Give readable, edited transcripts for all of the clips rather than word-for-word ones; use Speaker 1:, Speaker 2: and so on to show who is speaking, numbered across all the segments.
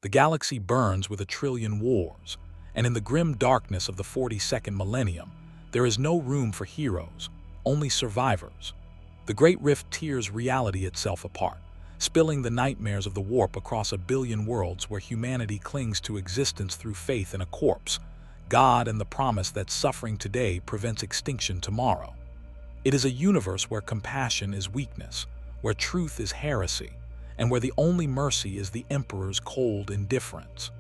Speaker 1: The galaxy burns with a trillion wars, and in the grim darkness of the 42nd millennium, there is no room for heroes, only survivors. The Great Rift tears reality itself apart, spilling the nightmares of the warp across a billion worlds where humanity clings to existence through faith in a corpse, God, and the promise that suffering today prevents extinction tomorrow. It is a universe where compassion is weakness, where truth is heresy, and where the only mercy is the Emperor's cold indifference.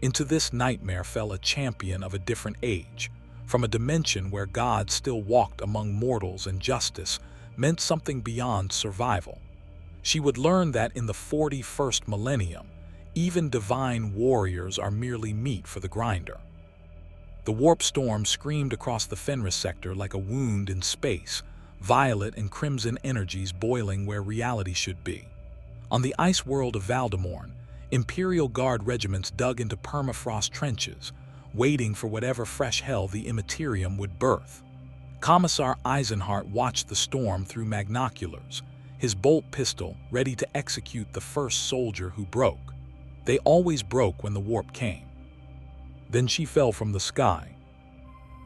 Speaker 1: Into this nightmare fell a champion of a different age, from a dimension where God still walked among mortals and justice meant something beyond survival. She would learn that in the 41st millennium, even divine warriors are merely meat for the grinder. The warp storm screamed across the Fenris sector like a wound in space, violet and crimson energies boiling where reality should be. On the ice world of Valdrmorn, Imperial Guard regiments dug into permafrost trenches, waiting for whatever fresh hell the immaterium would birth. Commissar Eisenhart watched the storm through magnoculars, his bolt pistol ready to execute the first soldier who broke. They always broke when the warp came. Then she fell from the sky.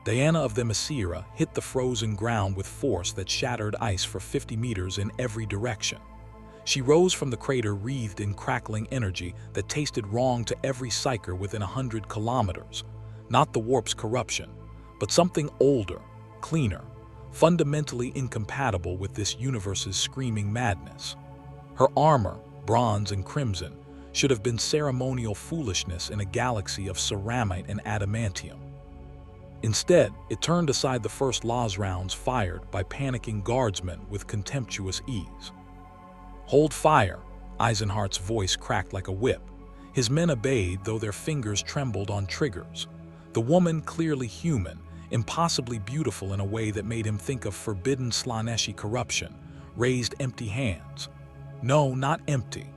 Speaker 1: Diana of Themyscira hit the frozen ground with force that shattered ice for 50 meters in every direction. She rose from the crater wreathed in crackling energy that tasted wrong to every psyker within 100 kilometers. Not the warp's corruption, but something older, cleaner, fundamentally incompatible with this universe's screaming madness. Her armor, bronze and crimson, should have been ceremonial foolishness in a galaxy of ceramite and adamantium. Instead, it turned aside the first Laws rounds fired by panicking guardsmen with contemptuous ease. "Hold fire," Eisenhart's voice cracked like a whip. His men obeyed, though their fingers trembled on triggers. The woman, clearly human, impossibly beautiful in a way that made him think of forbidden Slaneshi corruption, raised empty hands. No, not empty.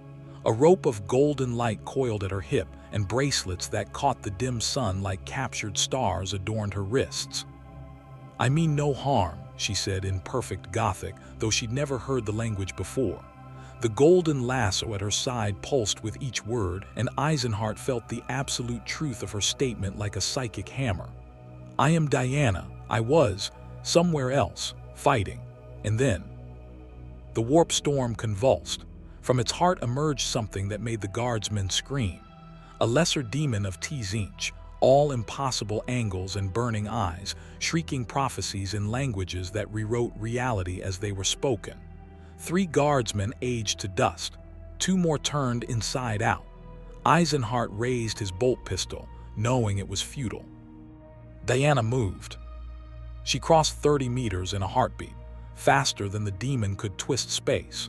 Speaker 1: A rope of golden light coiled at her hip, and bracelets that caught the dim sun like captured stars adorned her wrists. "I mean no harm," she said in perfect Gothic, though she'd never heard the language before. The golden lasso at her side pulsed with each word, and Eisenhart felt the absolute truth of her statement like a psychic hammer. "I am Diana. I was somewhere else, fighting." And then the warp storm convulsed. From its heart emerged something that made the guardsmen scream. A lesser demon of Tzinch, all impossible angles and burning eyes, shrieking prophecies in languages that rewrote reality as they were spoken. 3 guardsmen aged to dust. 2 more turned inside out. Eisenhart raised his bolt pistol, knowing it was futile. Diana moved. She crossed 30 meters in a heartbeat, faster than the demon could twist space.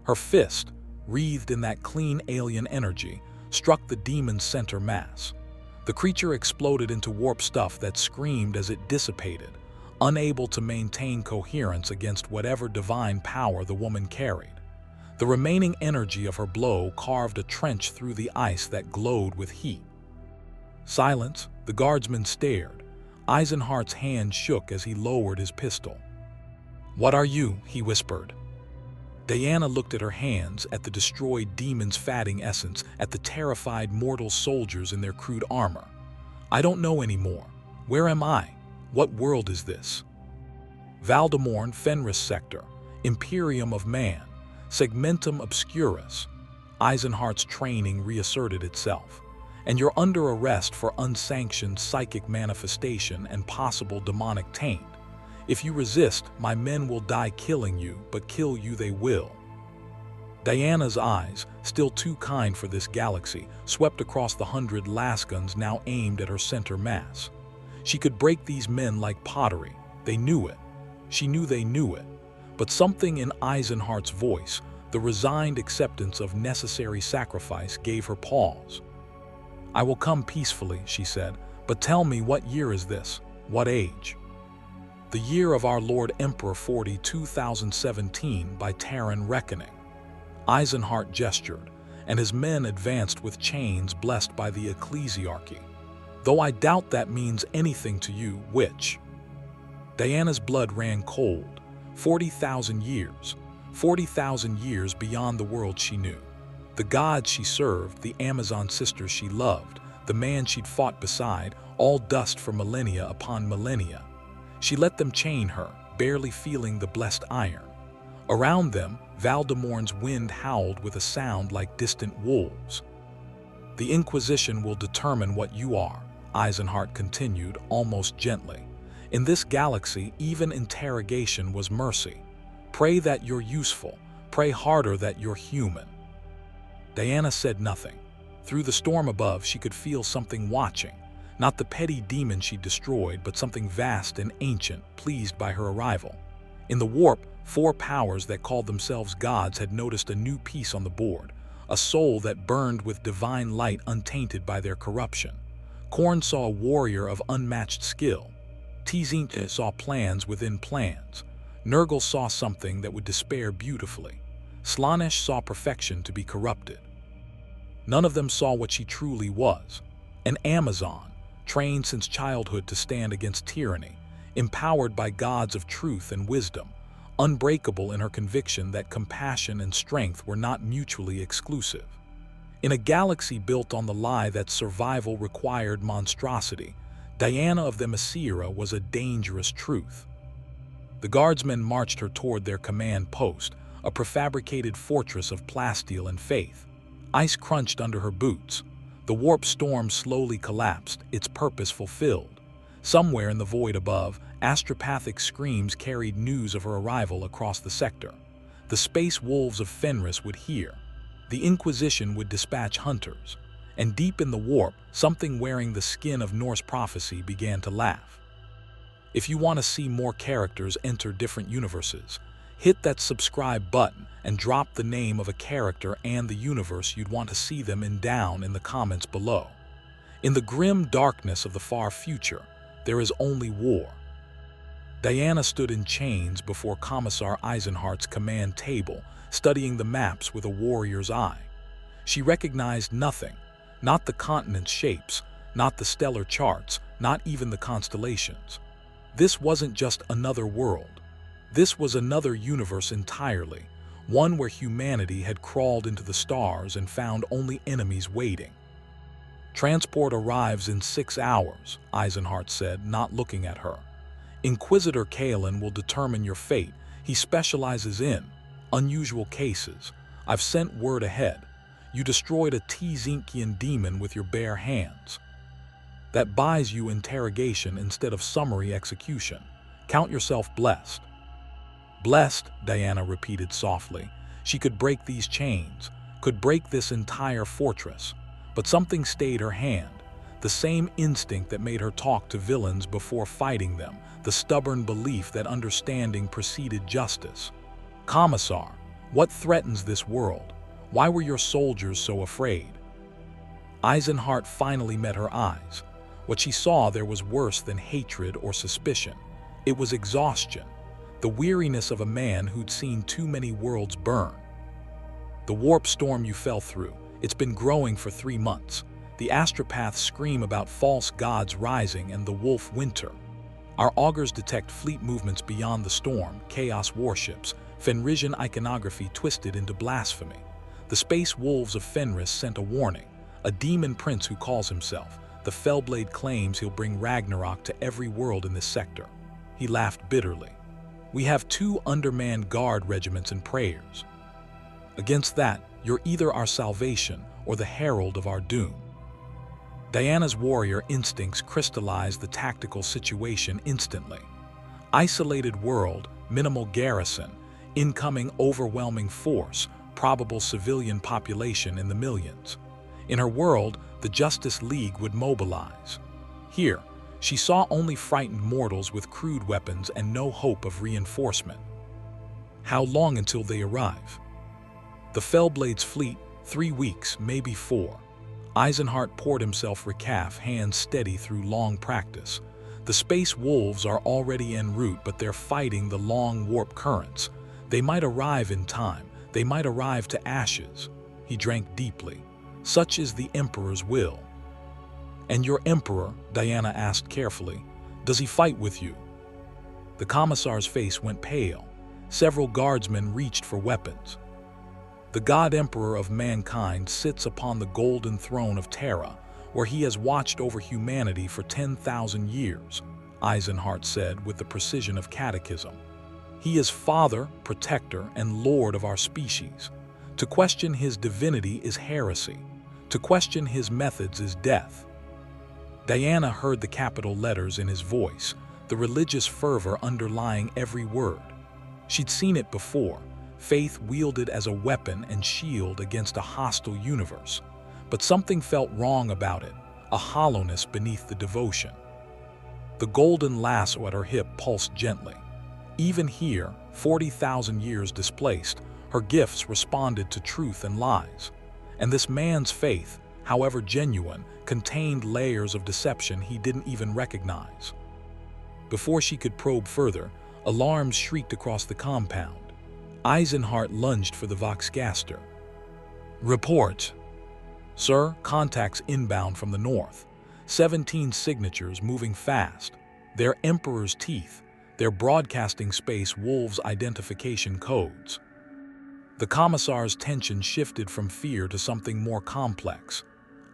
Speaker 1: Her fist, wreathed in that clean alien energy, struck the demon's center mass. The creature exploded into warp stuff that screamed as it dissipated, unable to maintain coherence against whatever divine power the woman carried. The remaining energy of her blow carved a trench through the ice that glowed with heat. Silence, the guardsman stared. Eisenhart's hand shook as he lowered his pistol. "What are you?" he whispered. Diana looked at her hands, at the destroyed demon's fatting essence, at the terrified mortal soldiers in their crude armor. "I don't know anymore. Where am I? What world is this?" Valdrmorn, Fenris sector, Imperium of Man, Segmentum Obscurus. Eisenhart's training reasserted itself. "And you're under arrest for unsanctioned psychic manifestation and possible demonic taint. If you resist, my men will die killing you, but kill you they will." Diana's eyes, still too kind for this galaxy, swept across the 100 lasguns now aimed at her center mass. She could break these men like pottery. They knew it. She knew they knew it. But something in Eisenhart's voice, the resigned acceptance of necessary sacrifice, gave her pause. "I will come peacefully," she said, "but tell me, what year is this? What age?" "The year of our Lord Emperor 2017 by Terran reckoning." Eisenhart gestured, and his men advanced with chains blessed by the ecclesiarchy. "Though I doubt that means anything to you, which?" Diana's blood ran cold. 40,000 years. 40,000 years beyond the world she knew. The gods she served, the Amazon sisters she loved, the man she'd fought beside, all dust for millennia upon millennia. She let them chain her, barely feeling the blessed iron. Around them, Valdrmorn's wind howled with a sound like distant wolves. The Inquisition will determine what you are, Eisenhart continued, almost gently. In this galaxy, even interrogation was mercy. Pray that you're useful. Pray harder that you're human. Diana said nothing. Through the storm above, she could feel something watching. Not the petty demon she destroyed, but something vast and ancient, pleased by her arrival. In the warp, 4 powers that called themselves gods had noticed a new piece on the board, a soul that burned with divine light untainted by their corruption. Korn saw a warrior of unmatched skill. Tzink saw plans within plans. Nurgle saw something that would despair beautifully. Slaanesh saw perfection to be corrupted. None of them saw what she truly was, an Amazon, trained since childhood to stand against tyranny, empowered by gods of truth and wisdom, unbreakable in her conviction that compassion and strength were not mutually exclusive. In a galaxy built on the lie that survival required monstrosity, Diana of Themyscira was a dangerous truth. The guardsmen marched her toward their command post, a prefabricated fortress of plasteel and faith. Ice crunched under her boots. The warp storm slowly collapsed, its purpose fulfilled. Somewhere in the void above, astropathic screams carried news of her arrival across the sector. The space wolves of Fenris would hear. The Inquisition would dispatch hunters. And deep in the warp, something wearing the skin of Norse prophecy began to laugh. If you want to see more characters enter different universes, hit that subscribe button and drop the name of a character and the universe you'd want to see them in down in the comments below. In the grim darkness of the far future, there is only war. Diana stood in chains before Commissar Eisenhart's command table, studying the maps with a warrior's eye. She recognized nothing, not the continent's shapes, not the stellar charts, not even the constellations. This wasn't just another world. This was another universe entirely, one where humanity had crawled into the stars and found only enemies waiting. Transport arrives in 6 hours, Eisenhart said, not looking at her. Inquisitor Kalen will determine your fate. He specializes in unusual cases. I've sent word ahead. You destroyed a Tzynkian demon with your bare hands. That buys you interrogation instead of summary execution. Count yourself blessed. Blessed, Diana repeated softly. She could break these chains, could break this entire fortress. But something stayed her hand. The same instinct that made her talk to villains before fighting them, the stubborn belief that understanding preceded justice. Commissar, what threatens this world? Why were your soldiers so afraid? Eisenhart finally met her eyes. What she saw there was worse than hatred or suspicion. It was exhaustion, the weariness of a man who'd seen too many worlds burn. The warp storm you fell through, it's been growing for 3 months. The astropaths scream about false gods rising and the wolf winter. Our augurs detect fleet movements beyond the storm, chaos warships, Fenrisian iconography twisted into blasphemy. The space wolves of Fenris sent a warning. A demon prince who calls himself. The Fellblade claims he'll bring Ragnarok to every world in this sector. He laughed bitterly. We have 2 undermanned guard regiments and prayers. Against that, you're either our salvation or the herald of our doom. Diana's warrior instincts crystallized the tactical situation instantly. Isolated world, minimal garrison, incoming overwhelming force, probable civilian population in the millions. In her world, the Justice League would mobilize. Here, she saw only frightened mortals with crude weapons and no hope of reinforcement. How long until they arrive? The Fellblade's fleet, 3 weeks, maybe 4. Eisenhart poured himself recaf, hands steady through long practice. The space wolves are already en route, but they're fighting the long warp currents. They might arrive in time. They might arrive to ashes. He drank deeply. Such is the Emperor's will. And your Emperor, Diana asked carefully, does he fight with you? The Commissar's face went pale. Several guardsmen reached for weapons. The God Emperor of mankind sits upon the golden throne of Terra, where he has watched over humanity for 10,000 years, Eisenhart said with the precision of catechism. He is Father, Protector, and Lord of our species. To question his divinity is heresy. To question his methods is death. Diana heard the capital letters in his voice, the religious fervor underlying every word. She'd seen it before, faith wielded as a weapon and shield against a hostile universe. But something felt wrong about it, a hollowness beneath the devotion. The golden lasso at her hip pulsed gently. Even here, 40,000 years displaced, her gifts responded to truth and lies. And this man's faith, however genuine, contained layers of deception he didn't even recognize. Before she could probe further, alarms shrieked across the compound. Eisenhart lunged for the Voxcaster. Report. Sir, contacts inbound from the north. 17 signatures moving fast. Their Emperor's teeth. Their broadcasting space wolves' identification codes. The commissar's tension shifted from fear to something more complex.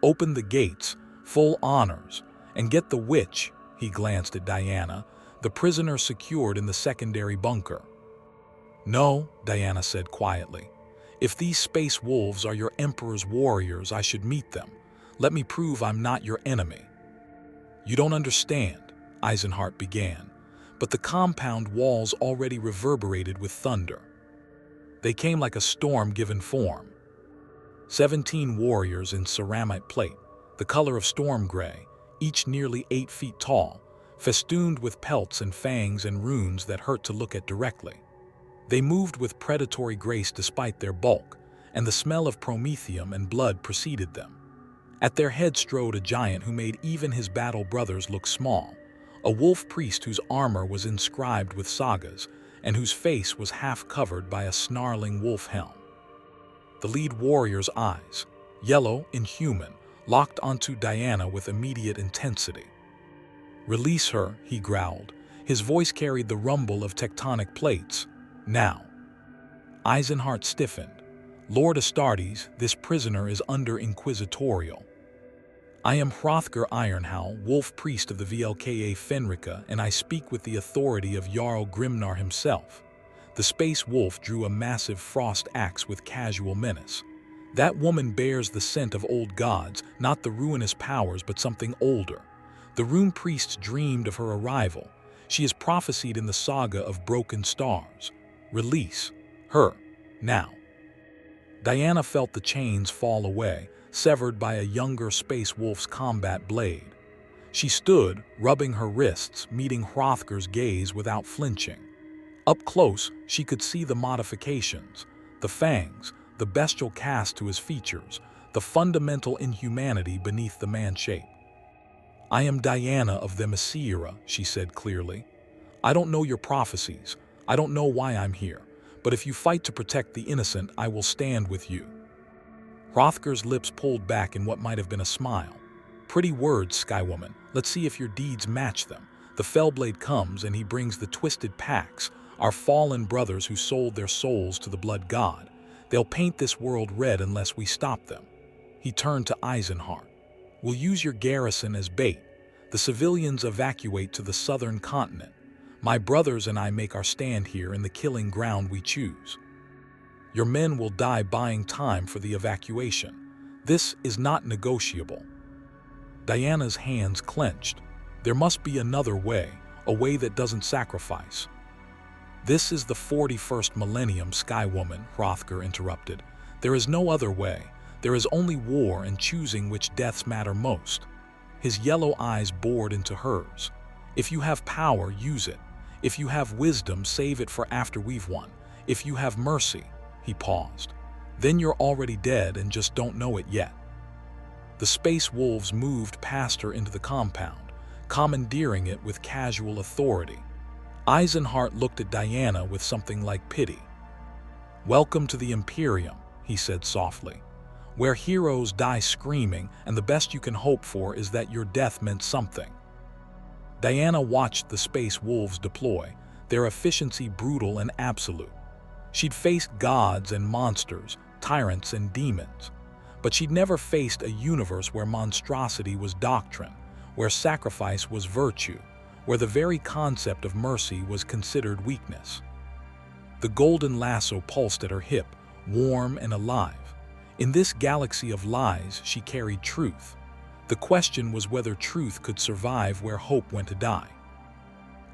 Speaker 1: Open the gates, full honors, and get the witch, he glanced at Diana, the prisoner secured in the secondary bunker. No, Diana said quietly. If these space wolves are your Emperor's warriors, I should meet them. Let me prove I'm not your enemy. You don't understand, Eisenhart began, but the compound walls already reverberated with thunder. They came like a storm given form. 17 warriors in ceramite plate, the color of storm gray, each nearly 8 feet tall, festooned with pelts and fangs and runes that hurt to look at directly. They moved with predatory grace despite their bulk, and the smell of promethium and blood preceded them. At their head strode a giant who made even his battle brothers look small, a wolf priest whose armor was inscribed with sagas, and whose face was half covered by a snarling wolf helm. The lead warrior's eyes, yellow, inhuman, locked onto Diana with immediate intensity. Release her, he growled. His voice carried the rumble of tectonic plates. Now. Eisenhart stiffened. Lord Astartes, this prisoner is under inquisitorial. I am Hrothgar Ironhowl, wolf priest of the Vlka Fenrica, and I speak with the authority of Jarl Grimnar himself. The space wolf drew a massive frost axe with casual menace. That woman bears the scent of old gods, not the ruinous powers, but something older. The rune priests dreamed of her arrival. She is prophesied in the saga of broken stars. Release her, now. Diana felt the chains fall away, severed by a younger space wolf's combat blade. She stood, rubbing her wrists, meeting Hrothgar's gaze without flinching. Up close, she could see the modifications, the fangs, the bestial cast to his features, the fundamental inhumanity beneath the man-shape. I am Diana of Themyscira, she said clearly. I don't know your prophecies. I don't know why I'm here, but if you fight to protect the innocent, I will stand with you. Hrothgar's lips pulled back in what might have been a smile. Pretty words, Skywoman. Let's see if your deeds match them. The Fellblade comes and he brings the twisted Pax, our fallen brothers who sold their souls to the blood god. They'll paint this world red unless we stop them. He turned to Eisenhart. We'll use your garrison as bait. The civilians evacuate to the southern continent. My brothers and I make our stand here in the killing ground we choose. Your men will die buying time for the evacuation. This is not negotiable. Diana's hands clenched. There must be another way, a way that doesn't sacrifice. This is the 41st millennium, Skywoman, Hrothgar interrupted. There is no other way. There is only war and choosing which deaths matter most. His yellow eyes bored into hers. If you have power, use it. If you have wisdom, save it for after we've won. If you have mercy, he paused. Then you're already dead and just don't know it yet. The space wolves moved past her into the compound, commandeering it with casual authority. Eisenhart looked at Diana with something like pity. Welcome to the Imperium, he said softly, where heroes die screaming and the best you can hope for is that your death meant something. Diana watched the space wolves deploy, their efficiency brutal and absolute. She'd faced gods and monsters, tyrants and demons. But she'd never faced a universe where monstrosity was doctrine, where sacrifice was virtue, where the very concept of mercy was considered weakness. The golden lasso pulsed at her hip, warm and alive. In this galaxy of lies, she carried truth. The question was whether truth could survive where hope went to die.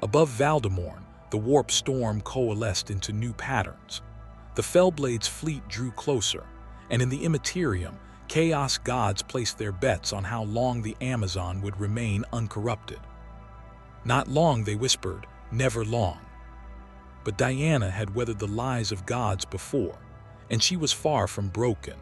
Speaker 1: Above Valdrmorn, the warp storm coalesced into new patterns. The Fellblade's fleet drew closer, and in the immaterium, chaos gods placed their bets on how long the Amazon would remain uncorrupted. Not long, they whispered, never long. But Diana had weathered the lies of gods before, and she was far from broken.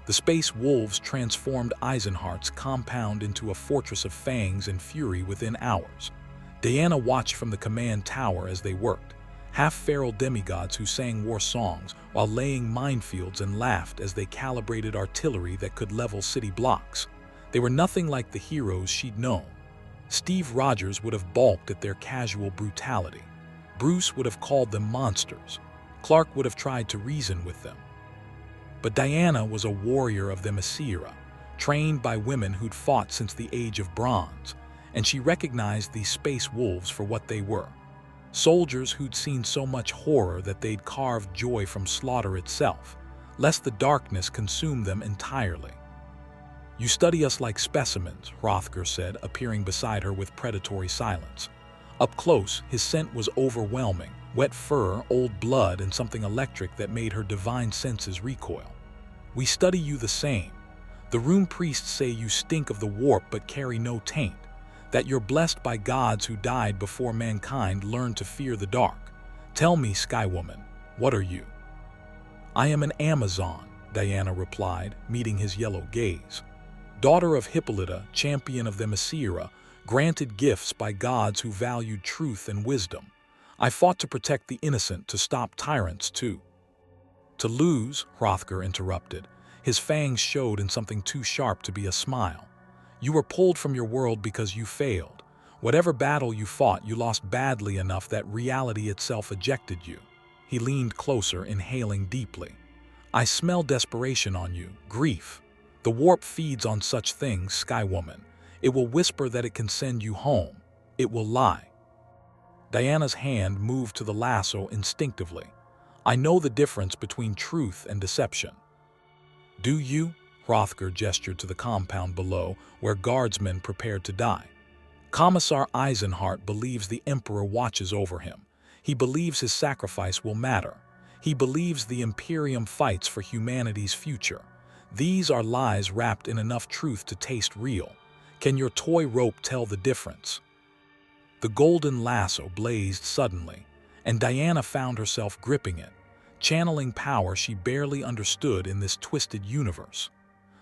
Speaker 1: The space wolves transformed Eisenhart's compound into a fortress of fangs and fury within hours. Diana watched from the command tower as they worked, half-feral demigods who sang war songs while laying minefields and laughed as they calibrated artillery that could level city blocks. They were nothing like the heroes she'd known. Steve Rogers would have balked at their casual brutality. Bruce would have called them monsters. Clark would have tried to reason with them. But Diana was a warrior of Themyscira, trained by women who'd fought since the Age of Bronze, and she recognized these space wolves for what they were. Soldiers who'd seen so much horror that they'd carved joy from slaughter itself, lest the darkness consume them entirely. "You study us like specimens," Hrothgar said, appearing beside her with predatory silence. Up close, his scent was overwhelming, wet fur, old blood, and something electric that made her divine senses recoil. "We study you the same. The rune priests say you stink of the warp but carry no taint, that you're blessed by gods who died before mankind learned to fear the dark. Tell me, Sky Woman, what are you?" "I am an Amazon," Diana replied, meeting his yellow gaze. "Daughter of Hippolyta, champion of Themyscira, granted gifts by gods who valued truth and wisdom. I fought to protect the innocent, to stop tyrants too." "To lose," Hrothgar interrupted. His fangs showed in something too sharp to be a smile. "You were pulled from your world because you failed. Whatever battle you fought, you lost badly enough that reality itself ejected you." He leaned closer, inhaling deeply. "I smell desperation on you, grief. The warp feeds on such things, Sky Woman. It will whisper that it can send you home. It will lie." Diana's hand moved to the lasso instinctively. "I know the difference between truth and deception." "Do you?" Hrothgar gestured to the compound below, where guardsmen prepared to die. "Commissar Eisenhart believes the Emperor watches over him. He believes his sacrifice will matter. He believes the Imperium fights for humanity's future. These are lies wrapped in enough truth to taste real. Can your toy rope tell the difference?" The golden lasso blazed suddenly, and Diana found herself gripping it, channeling power she barely understood in this twisted universe.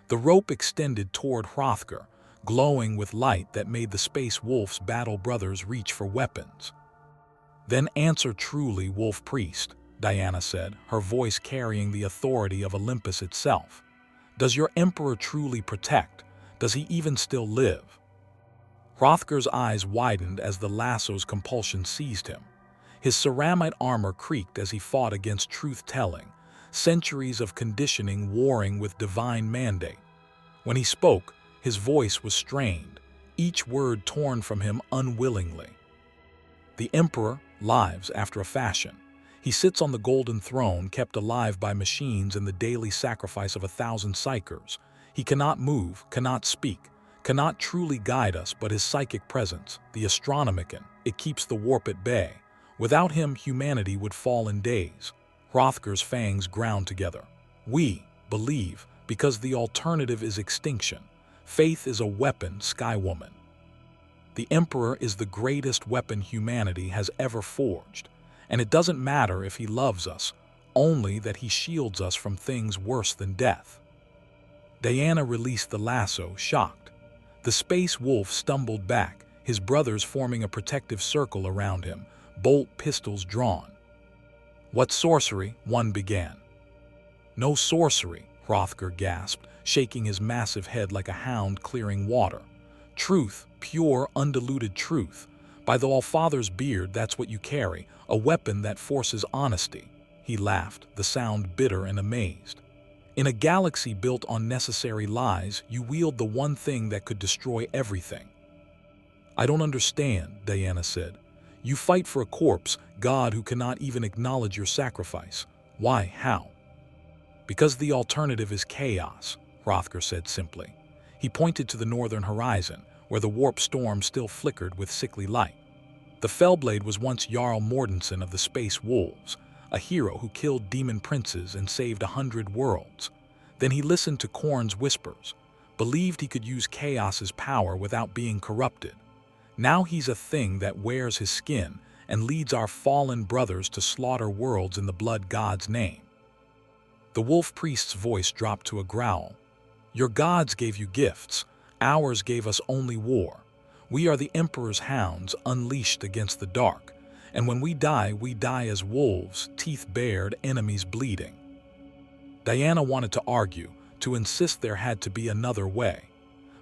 Speaker 1: The rope extended toward Hrothgar, glowing with light that made the Space Wolf's battle brothers reach for weapons. "Then answer truly, Wolf Priest," Diana said, her voice carrying the authority of Olympus itself. "Does your Emperor truly protect? Does he even still live?" Hrothgar's eyes widened as the lasso's compulsion seized him. His ceramite armor creaked as he fought against truth-telling, centuries of conditioning warring with divine mandate. When he spoke, his voice was strained, each word torn from him unwillingly. "The Emperor lives after a fashion. He sits on the golden throne kept alive by machines in the daily sacrifice of 1,000 psychers. He cannot move, cannot speak, cannot truly guide us, but his psychic presence, the astronomicon, it keeps the warp at bay. Without him, humanity would fall in days." Hrothgar's fangs ground together. "We believe because the alternative is extinction. Faith is a weapon, Sky Woman. The Emperor is the greatest weapon humanity has ever forged, and it doesn't matter if he loves us, only that he shields us from things worse than death." Diana released the lasso, shocked. The Space Wolf stumbled back, his brothers forming a protective circle around him, bolt pistols drawn. "What sorcery?" one began. "No sorcery," Hrothgar gasped, shaking his massive head like a hound clearing water. "Truth, pure, undiluted truth. By the All-Father's beard, that's what you carry, a weapon that forces honesty." he laughed, the sound bitter and amazed. In a galaxy built on necessary lies, you wield the one thing that could destroy everything. I don't understand, Diana said. You fight for a corpse, God who cannot even acknowledge your sacrifice. Why? How? Because the alternative is chaos, Hrothgar said simply. He pointed to the northern horizon, where the warp storm still flickered with sickly light. The Fellblade was once Jarl Mordenson of the Space Wolves, a hero who killed demon princes and saved 100 worlds. Then he listened to Khorne's whispers, believed he could use chaos's power without being corrupted. Now he's a thing that wears his skin and leads our fallen brothers to slaughter worlds in the blood god's name. The wolf priest's voice dropped to a growl. Your gods gave you gifts, ours gave us only war. We are the Emperor's hounds unleashed against the dark, and when we die as wolves, teeth bared, enemies bleeding. Diana wanted to argue, to insist there had to be another way.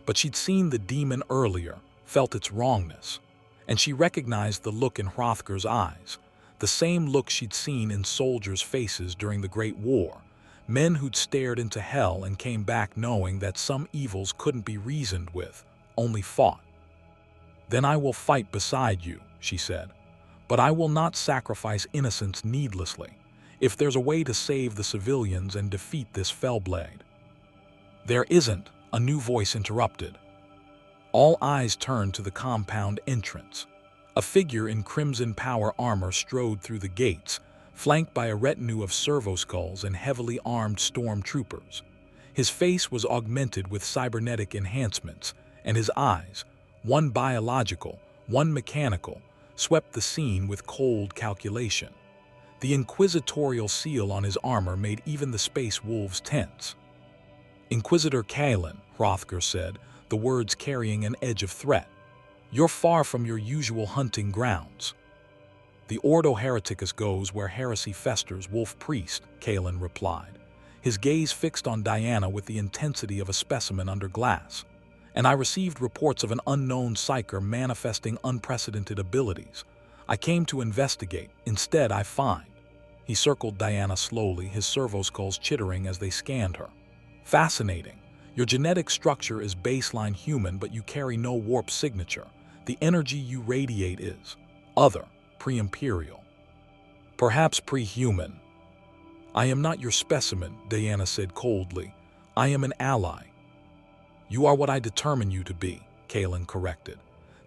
Speaker 1: But she'd seen the demon earlier, felt its wrongness, and she recognized the look in Hrothgar's eyes, the same look she'd seen in soldiers' faces during the Great War, men who'd stared into hell and came back knowing that some evils couldn't be reasoned with, only fought. Then I will fight beside you, she said, but I will not sacrifice innocents needlessly, if there's a way to save the civilians and defeat this Fellblade. There isn't, a new voice interrupted. All eyes turned to the compound entrance. A figure in crimson power armor strode through the gates, flanked by a retinue of servoskulls and heavily armed stormtroopers. His face was augmented with cybernetic enhancements, and his eyes, one biological, one mechanical, swept the scene with cold calculation. The inquisitorial seal on his armor made even the space wolves tense. Inquisitor Kalen, Hrothgar said, the words carrying an edge of threat. You're far from your usual hunting grounds. The Ordo Hereticus goes where heresy festers, wolf priest, Kalen replied, his gaze fixed on Diana with the intensity of a specimen under glass. And I received reports of an unknown psyker manifesting unprecedented abilities. I came to investigate. Instead, I find. He circled Diana slowly, his servoskulls chittering as they scanned her. Fascinating. Your genetic structure is baseline human, but you carry no warp signature. The energy you radiate is other, pre-imperial. Perhaps pre-human. I am not your specimen, Diana said coldly. I am an ally. You are what I determine you to be, Kalen corrected.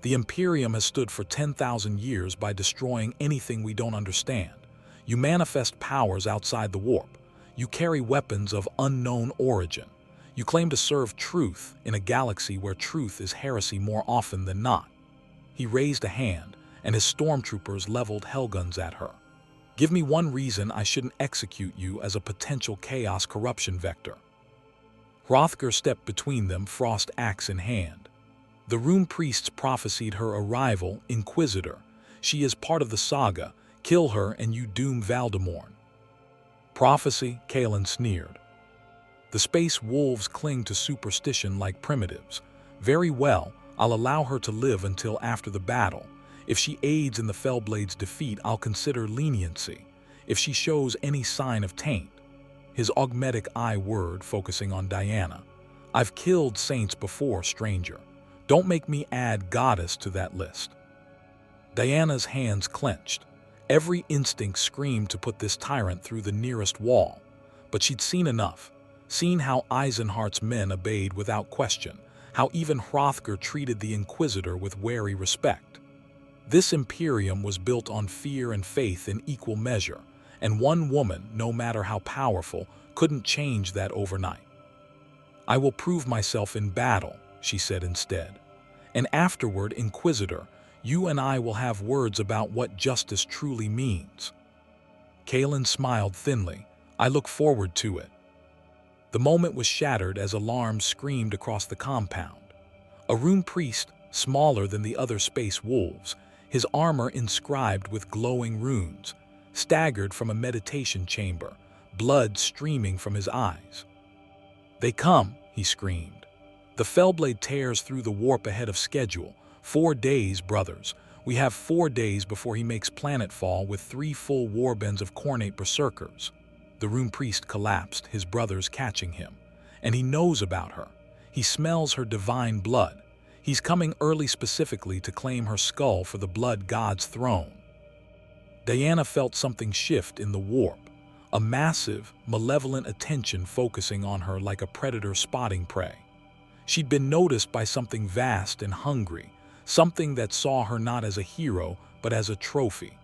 Speaker 1: The Imperium has stood for 10,000 years by destroying anything we don't understand. You manifest powers outside the warp. You carry weapons of unknown origin. You claim to serve truth in a galaxy where truth is heresy more often than not. He raised a hand, and his stormtroopers leveled hellguns at her. Give me one reason I shouldn't execute you as a potential chaos corruption vector. Hrothgar stepped between them, frost axe in hand. The rune priests prophesied her arrival, Inquisitor. She is part of the saga. Kill her and you doom Valdrmorn. Prophecy, Kalen sneered. The space wolves cling to superstition like primitives. Very well, I'll allow her to live until after the battle. If she aids in the Fellblade's defeat, I'll consider leniency. If she shows any sign of taint. His augmetic eye word focusing on Diana. I've killed saints before, stranger. Don't make me add goddess to that list. Diana's hands clenched. Every instinct screamed to put this tyrant through the nearest wall. But she'd seen enough. Seen how Eisenhardt's men obeyed without question. How even Hrothgar treated the Inquisitor with wary respect. This Imperium was built on fear and faith in equal measure. And one woman, no matter how powerful, couldn't change that overnight. I will prove myself in battle, she said instead. And afterward, Inquisitor, you and I will have words about what justice truly means. Kalen smiled thinly. I look forward to it. The moment was shattered as alarms screamed across the compound. A rune priest, smaller than the other space wolves, his armor inscribed with glowing runes, staggered from a meditation chamber, blood streaming from his eyes. They come, he screamed. The Fellblade tears through the warp ahead of schedule. 4 days, brothers. We have 4 days before he makes planetfall with 3 full warbands of Khornate berserkers. The Rune Priest collapsed, his brothers catching him. And he knows about her. He smells her divine blood. He's coming early specifically to claim her skull for the blood god's throne. Diana felt something shift in the warp, a massive, malevolent attention focusing on her like a predator spotting prey. She'd been noticed by something vast and hungry, something that saw her not as a hero, but as a trophy.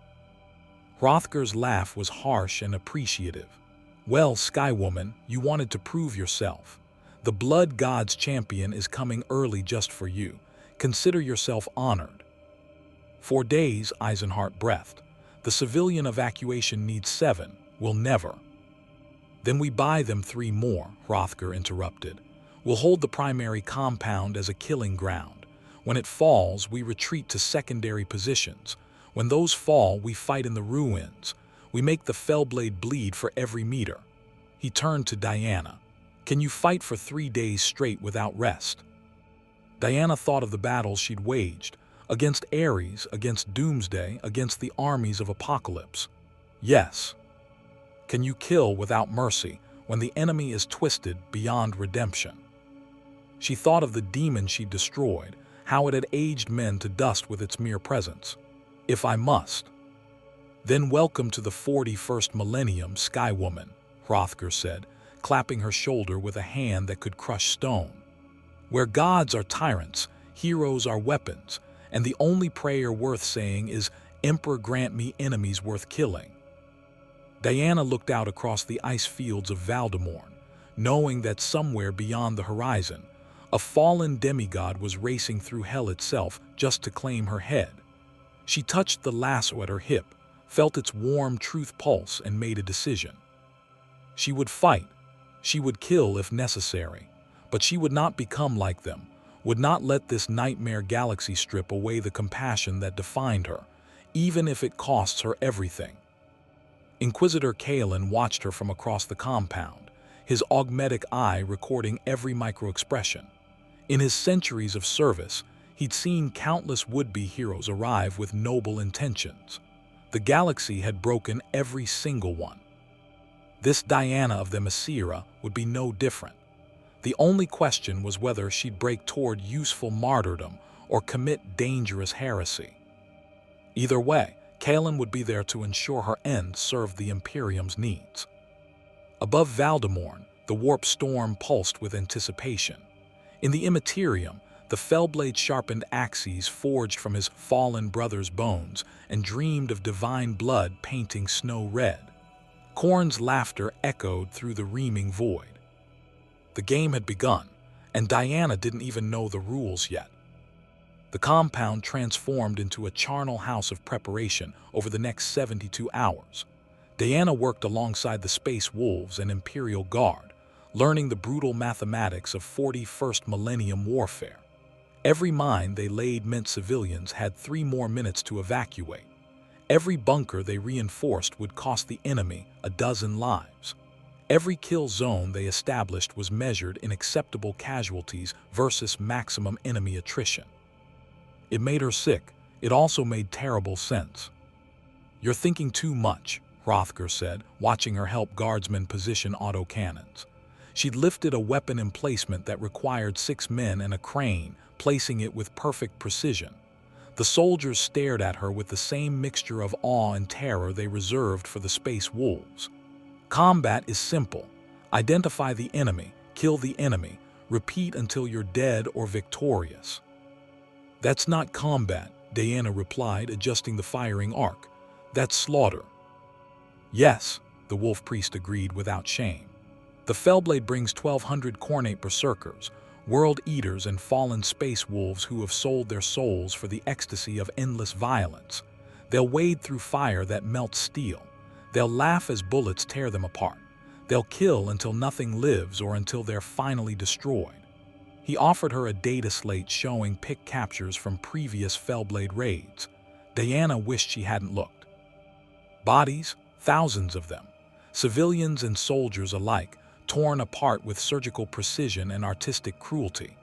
Speaker 1: Hrothgar's laugh was harsh and appreciative. Well, Skywoman, you wanted to prove yourself. The blood god's champion is coming early just for you. Consider yourself honored. For days, Eisenhart breathed. The civilian evacuation needs 7, will never. Then we buy them 3 more, Hrothgar interrupted. We'll hold the primary compound as a killing ground. When it falls, we retreat to secondary positions. When those fall, we fight in the ruins. We make the Fellblade bleed for every meter. He turned to Diana. Can you fight for 3 days straight without rest? Diana thought of the battles she'd waged, against Ares, against Doomsday, against the armies of Apocalypse. Yes. Can you kill without mercy when the enemy is twisted beyond redemption? She thought of the demon she'd destroyed, how it had aged men to dust with its mere presence. If I must. Then welcome to the 41st millennium, Skywoman, Hrothgar said, clapping her shoulder with a hand that could crush stone. Where gods are tyrants, heroes are weapons, and the only prayer worth saying is, Emperor, grant me enemies worth killing. Diana looked out across the ice fields of Valdrmorn, knowing that somewhere beyond the horizon, a fallen demigod was racing through hell itself just to claim her head. She touched the lasso at her hip, felt its warm truth pulse, and made a decision. She would fight. She would kill if necessary. But she would not become like them, would not let this nightmare galaxy strip away the compassion that defined her, even if it costs her everything. Inquisitor Kaelin watched her from across the compound, his augmetic eye recording every micro-expression. In his centuries of service, he'd seen countless would-be heroes arrive with noble intentions. The galaxy had broken every single one. This Diana of Themyscira would be no different. The only question was whether she'd break toward useful martyrdom or commit dangerous heresy. Either way, Kaelin would be there to ensure her end served the Imperium's needs. Above Valdrmorn, the warp storm pulsed with anticipation. In the Immaterium, the Fellblade sharpened axes forged from his fallen brother's bones and dreamed of divine blood painting snow red. Khorne's laughter echoed through the reaming void. The game had begun, and Diana didn't even know the rules yet. The compound transformed into a charnel house of preparation over the next 72 hours. Diana worked alongside the Space Wolves and Imperial Guard, learning the brutal mathematics of 41st millennium warfare. Every mine they laid meant civilians had 3 more minutes to evacuate. Every bunker they reinforced would cost the enemy a dozen lives. Every kill zone they established was measured in acceptable casualties versus maximum enemy attrition. It made her sick. It also made terrible sense. "You're thinking too much," Hrothgar said, watching her help guardsmen position autocannons. She'd lifted a weapon emplacement that required 6 men and a crane, placing it with perfect precision. The soldiers stared at her with the same mixture of awe and terror they reserved for the Space Wolves. Combat is simple. Identify the enemy, kill the enemy, repeat until you're dead or victorious. "That's not combat," Diana replied, adjusting the firing arc. "That's slaughter." "Yes," the Wolf Priest agreed without shame. "The Fellblade brings 1,200 Khornate berserkers, world eaters and fallen space wolves who have sold their souls for the ecstasy of endless violence. They'll wade through fire that melts steel. They'll laugh as bullets tear them apart. They'll kill until nothing lives or until they're finally destroyed." He offered her a data slate showing pick captures from previous Fellblade raids. Diana wished she hadn't looked. Bodies, thousands of them. Civilians and soldiers alike, torn apart with surgical precision and artistic cruelty.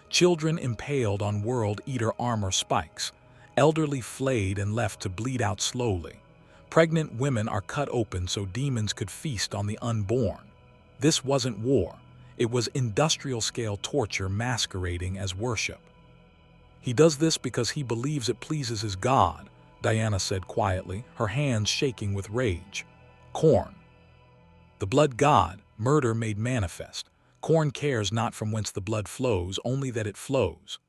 Speaker 1: Children impaled on World Eater armor spikes. elderly flayed and left to bleed out slowly. Pregnant women are cut open so demons could feast on the unborn. This wasn't war. It was industrial-scale torture masquerading as worship. He does this because he believes it pleases his God, Diana said quietly, her hands shaking with rage. Khorne. The blood god, murder made manifest. Khorne cares not from whence the blood flows, only that it flows.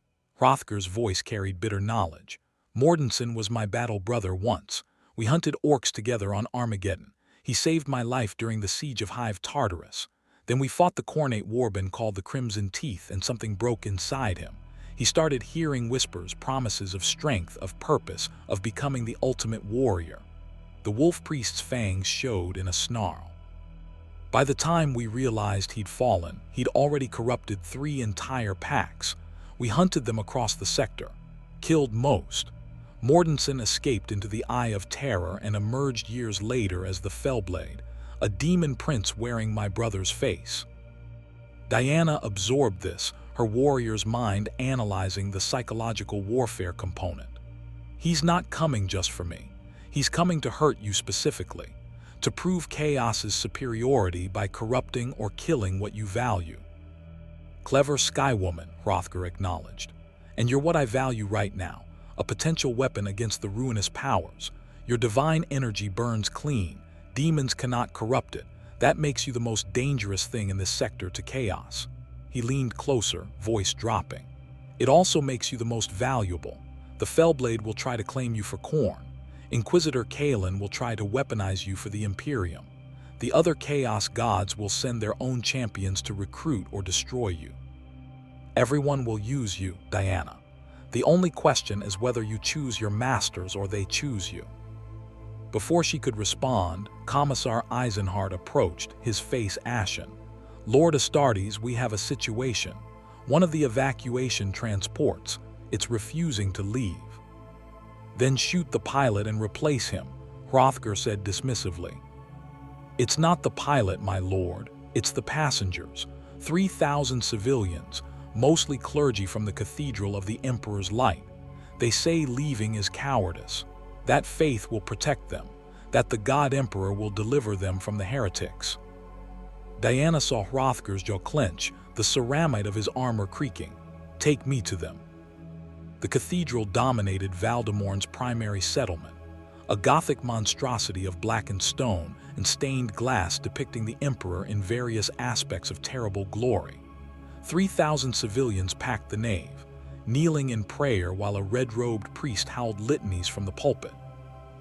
Speaker 1: Hrothgar's voice carried bitter knowledge. Mordenson was my battle brother once. We hunted orcs together on Armageddon. He saved my life during the siege of Hive Tartarus. Then we fought the Khornate warband called the Crimson Teeth, and something broke inside him. He started hearing whispers, promises of strength, of purpose, of becoming the ultimate warrior. The wolf priest's fangs showed in a snarl. By the time we realized he'd fallen, he'd already corrupted 3 entire packs. We hunted them across the sector, killed most. Mordenson escaped into the Eye of Terror and emerged years later as the Fellblade, a demon prince wearing my brother's face. Diana absorbed this, her warrior's mind analyzing the psychological warfare component. He's not coming just for me. He's coming to hurt you specifically, to prove Chaos's superiority by corrupting or killing what you value. Clever Skywoman, Hrothgar acknowledged. And you're what I value right now, a potential weapon against the ruinous powers. Your divine energy burns clean. Demons cannot corrupt it. That makes you the most dangerous thing in this sector to Chaos. He leaned closer, voice dropping. It also makes you the most valuable. The Fellblade will try to claim you for Khorne. Inquisitor Kaelin will try to weaponize you for the Imperium. The other Chaos gods will send their own champions to recruit or destroy you. Everyone will use you, Diana. The only question is whether you choose your masters or they choose you. Before she could respond, Commissar Eisenhardt approached, his face ashen. Lord Astartes, we have a situation. One of the evacuation transports. It's refusing to leave. Then shoot the pilot and replace him, Hrothgar said dismissively. It's not the pilot, my lord. It's the passengers. 3,000 civilians, mostly clergy from the Cathedral of the Emperor's Light. They say leaving is cowardice. That faith will protect them, that the God Emperor will deliver them from the heretics. Diana saw Hrothgar's jaw clench, the ceramite of his armor creaking. Take me to them. The cathedral dominated Valdrmorn's primary settlement, a Gothic monstrosity of blackened stone and stained glass depicting the Emperor in various aspects of terrible glory. 3,000 civilians packed the nave, kneeling in prayer while a red-robed priest howled litanies from the pulpit.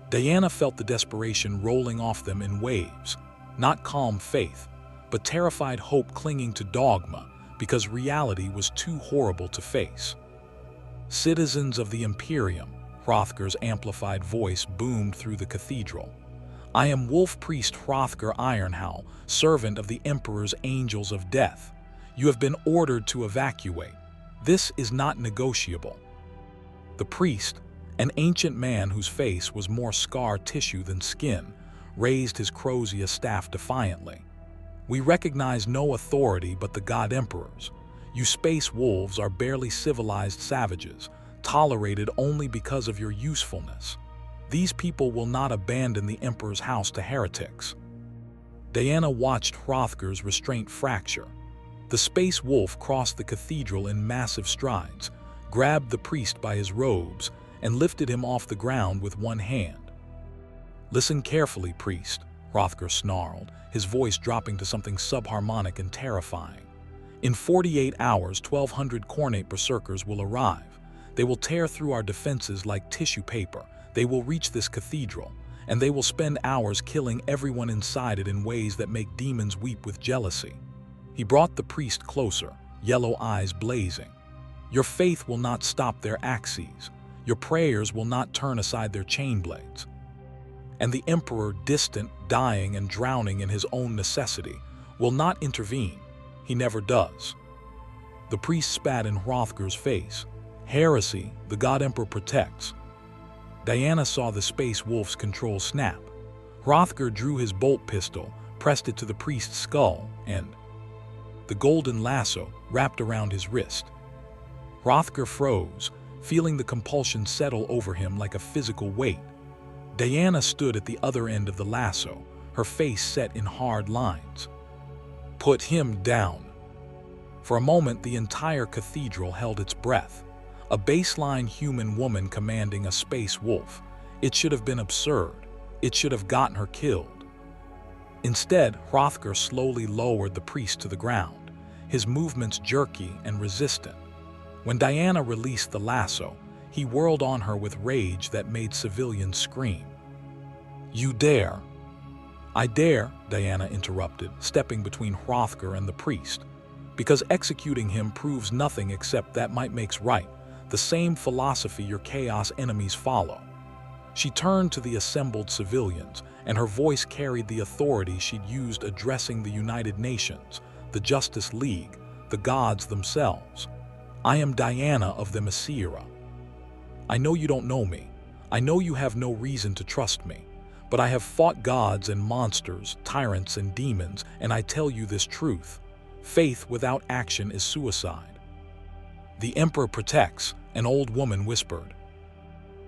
Speaker 1: Diana felt the desperation rolling off them in waves, not calm faith, but terrified hope clinging to dogma because reality was too horrible to face. Citizens of the Imperium, Hrothgar's amplified voice boomed through the cathedral. I am Wolf Priest Hrothgar Ironhowl, servant of the Emperor's Angels of Death. You have been ordered to evacuate. This is not negotiable. The priest, an ancient man whose face was more scar tissue than skin, raised his crosier staff defiantly. We recognize no authority but the God Emperor's. You space wolves are barely civilized savages, tolerated only because of your usefulness. These people will not abandon the Emperor's house to heretics. Diana watched Hrothgar's restraint fracture. The space wolf crossed the cathedral in massive strides, grabbed the priest by his robes, and lifted him off the ground with one hand. Listen carefully, priest, Hrothgar snarled, his voice dropping to something subharmonic and terrifying. In 48 hours, 1,200 Khornate berserkers will arrive. They will tear through our defenses like tissue paper. They will reach this cathedral, and they will spend hours killing everyone inside it in ways that make demons weep with jealousy. He brought the priest closer, yellow eyes blazing. Your faith will not stop their axes. Your prayers will not turn aside their chain blades. And the Emperor, distant, dying and drowning in his own necessity, will not intervene. He never does. The priest spat in Hrothgar's face. Heresy, the God Emperor protects. Diana saw the space wolf's control snap. Hrothgar drew his bolt pistol, pressed it to the priest's skull, and the golden lasso wrapped around his wrist. Hrothgar froze, feeling the compulsion settle over him like a physical weight. Diana stood at the other end of the lasso, her face set in hard lines. "Put him down." For a moment, the entire cathedral held its breath. A baseline human woman commanding a space wolf. It should have been absurd. It should have gotten her killed. Instead, Hrothgar slowly lowered the priest to the ground, his movements jerky and resistant. When Diana released the lasso, he whirled on her with rage that made civilians scream. "You dare!" "I dare," Diana interrupted, stepping between Hrothgar and the priest, "because executing him proves nothing except that might makes right, the same philosophy your chaos enemies follow." She turned to the assembled civilians, and her voice carried the authority she'd used addressing the United Nations, the Justice League, the gods themselves. "I am Diana of Themyscira. I know you don't know me. I know you have no reason to trust me. But I have fought gods and monsters, tyrants and demons, and I tell you this truth. Faith without action is suicide." "The Emperor protects," an old woman whispered.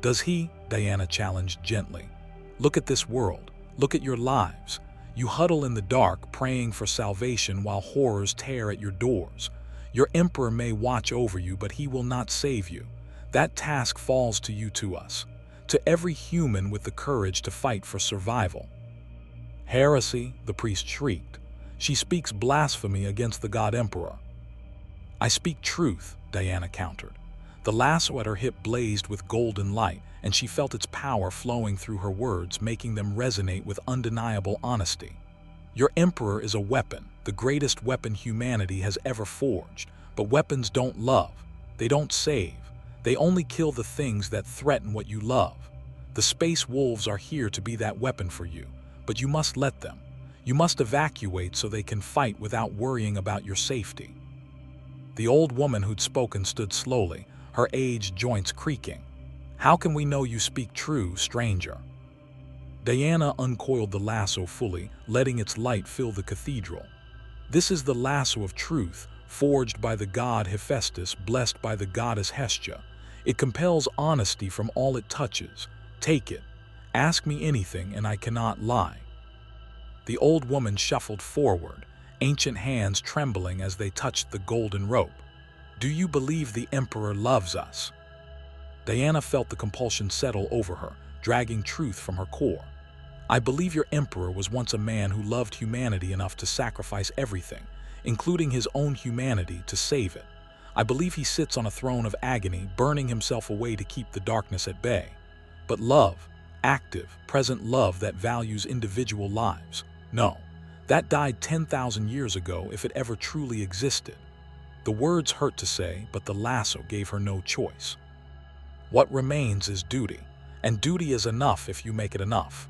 Speaker 1: "Does he?" Diana challenged gently. "Look at this world. Look at your lives. You huddle in the dark, praying for salvation while horrors tear at your doors. Your Emperor may watch over you, but he will not save you. That task falls to you, to us, to every human with the courage to fight for survival." "Heresy," the priest shrieked. "She speaks blasphemy against the God Emperor." "I speak truth," Diana countered. The lasso at her hip blazed with golden light, and she felt its power flowing through her words, making them resonate with undeniable honesty. "Your Emperor is a weapon, the greatest weapon humanity has ever forged. But weapons don't love. They don't save. They only kill the things that threaten what you love. The space wolves are here to be that weapon for you, but you must let them. You must evacuate so they can fight without worrying about your safety." The old woman who'd spoken stood slowly, her aged joints creaking. "How can we know you speak true, stranger?" Diana uncoiled the lasso fully, letting its light fill the cathedral. "This is the lasso of truth, forged by the god Hephaestus, blessed by the goddess Hestia. It compels honesty from all it touches. Take it. Ask me anything, and I cannot lie." The old woman shuffled forward, ancient hands trembling as they touched the golden rope. "Do you believe the Emperor loves us?" Diana felt the compulsion settle over her, dragging truth from her core. "I believe your Emperor was once a man who loved humanity enough to sacrifice everything, including his own humanity, to save it. I believe he sits on a throne of agony, burning himself away to keep the darkness at bay. But love, active, present love that values individual lives, no, that died 10,000 years ago if it ever truly existed." The words hurt to say, but the lasso gave her no choice. "What remains is duty, and duty is enough if you make it enough."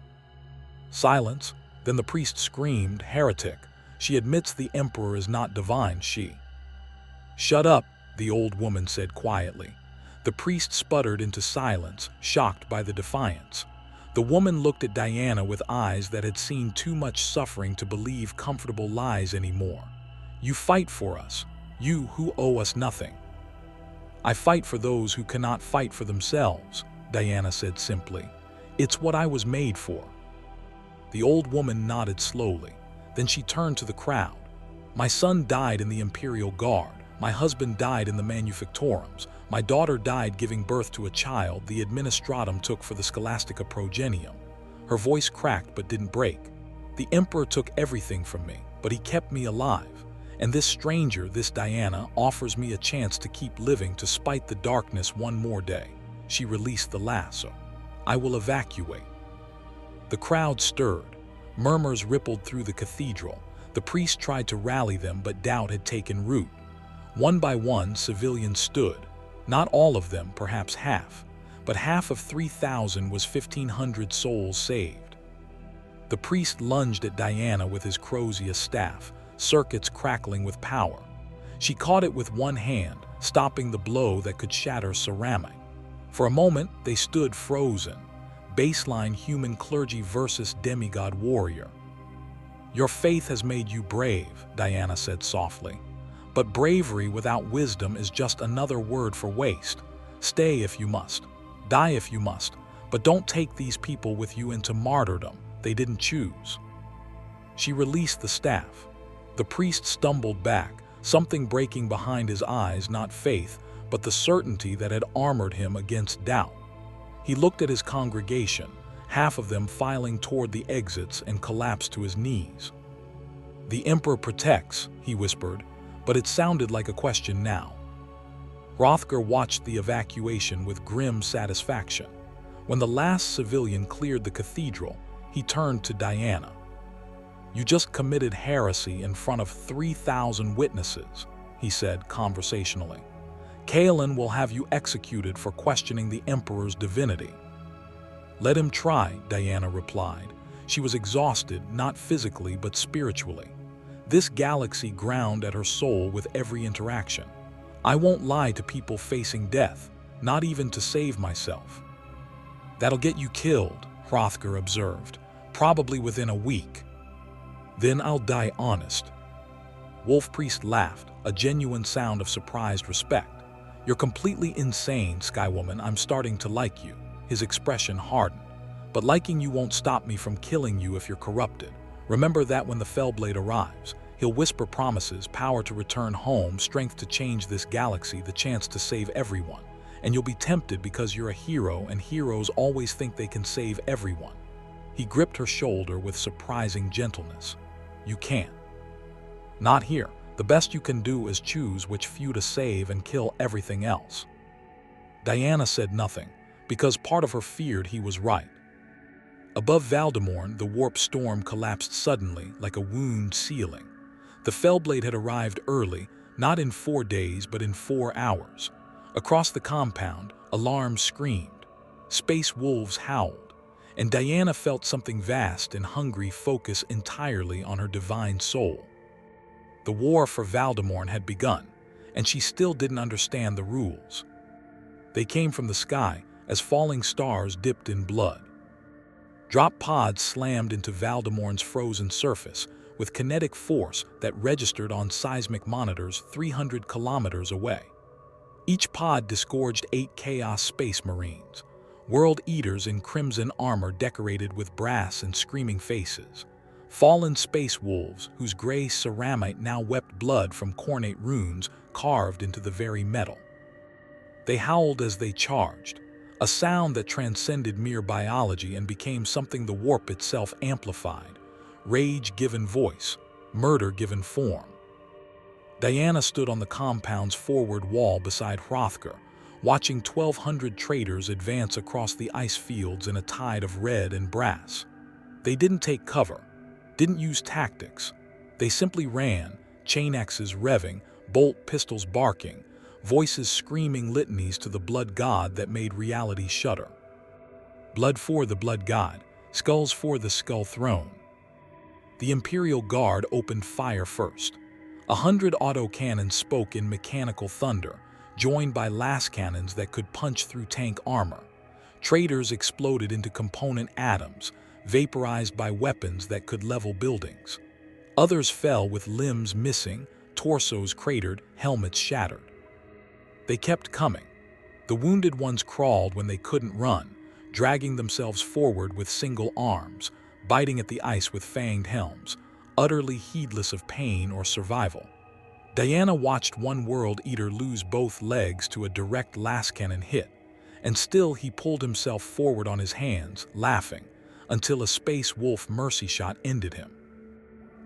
Speaker 1: Silence. Then the priest screamed, "Heretic! She admits the Emperor is not divine, she." "Shut up," the old woman said quietly. The priest sputtered into silence, shocked by the defiance. The woman looked at Diana with eyes that had seen too much suffering to believe comfortable lies anymore. "You fight for us, you who owe us nothing." "I fight for those who cannot fight for themselves," Diana said simply. "It's what I was made for." The old woman nodded slowly. Then she turned to the crowd. "My son died in the Imperial Guard. My husband died in the Manufactorums. My daughter died giving birth to a child the Administratum took for the Scholastica Progenium." Her voice cracked but didn't break. "The Emperor took everything from me, but he kept me alive. And this stranger, this Diana, offers me a chance to keep living to spite the darkness one more day." She released the lasso. "I will evacuate." The crowd stirred. Murmurs rippled through the cathedral. The priest tried to rally them, but doubt had taken root. One by one, civilians stood. Not all of them, perhaps half, but half of 3,000 was 1,500 souls saved. The priest lunged at Diana with his crozier staff, circuits crackling with power. She caught it with one hand, stopping the blow that could shatter ceramic. For a moment, they stood frozen. Baseline human clergy versus demigod warrior. "Your faith has made you brave," Diana said softly. "But bravery without wisdom is just another word for waste. Stay if you must. Die if you must. But don't take these people with you into martyrdom they didn't choose." She released the staff. The priest stumbled back, something breaking behind his eyes, not faith, but the certainty that had armored him against doubt. He looked at his congregation, half of them filing toward the exits, and collapsed to his knees. "The Emperor protects," he whispered, but it sounded like a question now. Hrothgar watched the evacuation with grim satisfaction. When the last civilian cleared the cathedral, he turned to Diana. "You just committed heresy in front of 3,000 witnesses," he said conversationally. "Kaelin will have you executed for questioning the Emperor's divinity." "Let him try," Diana replied. She was exhausted, not physically but spiritually. This galaxy ground at her soul with every interaction. "I won't lie to people facing death, not even to save myself." "That'll get you killed," Hrothgar observed, "probably within a week." "Then I'll die honest." Wolf Priest laughed, a genuine sound of surprised respect. "You're completely insane, Skywoman. I'm starting to like you." His expression hardened. "But liking you won't stop me from killing you if you're corrupted. Remember that when the Fellblade arrives. He'll whisper promises, power to return home, strength to change this galaxy, the chance to save everyone. And you'll be tempted because you're a hero, and heroes always think they can save everyone." He gripped her shoulder with surprising gentleness. "You can't. Not here. The best you can do is choose which few to save and kill everything else." Diana said nothing, because part of her feared he was right. Above Valdrmorn, the warp storm collapsed suddenly, like a wound sealing. The Fellblade had arrived early, not in 4 days, but in 4 hours. Across the compound, alarms screamed. Space wolves howled, and Diana felt something vast and hungry focus entirely on her divine soul. The war for Valdrmorn had begun, and she still didn't understand the rules. They came from the sky, as falling stars dipped in blood. Drop pods slammed into Valdrmorn's frozen surface, with kinetic force that registered on seismic monitors 300 kilometers away. Each pod disgorged 8 Chaos Space Marines, world eaters in crimson armor decorated with brass and screaming faces. Fallen space wolves whose gray ceramite now wept blood from cornate runes carved into the very metal. They howled as they charged, a sound that transcended mere biology and became something the warp itself amplified. Rage given voice, murder given form. Diana stood on the compound's forward wall beside Hrothgar, watching 1,200 traders advance across the ice fields in a tide of red and brass. They didn't take cover, didn't use tactics. They simply ran, chain axes revving, bolt pistols barking, voices screaming litanies to the blood god that made reality shudder. Blood for the blood god, skulls for the skull throne. The Imperial Guard opened fire first. 100 autocannons spoke in mechanical thunder, joined by las cannons that could punch through tank armor. Traders exploded into component atoms, vaporized by weapons that could level buildings. Others fell with limbs missing, torsos cratered, helmets shattered. They kept coming. The wounded ones crawled when they couldn't run, dragging themselves forward with single arms, biting at the ice with fanged helms, utterly heedless of pain or survival. Diana watched one World Eater lose both legs to a direct las cannon hit, and still he pulled himself forward on his hands, laughing, until a space wolf mercy shot ended him.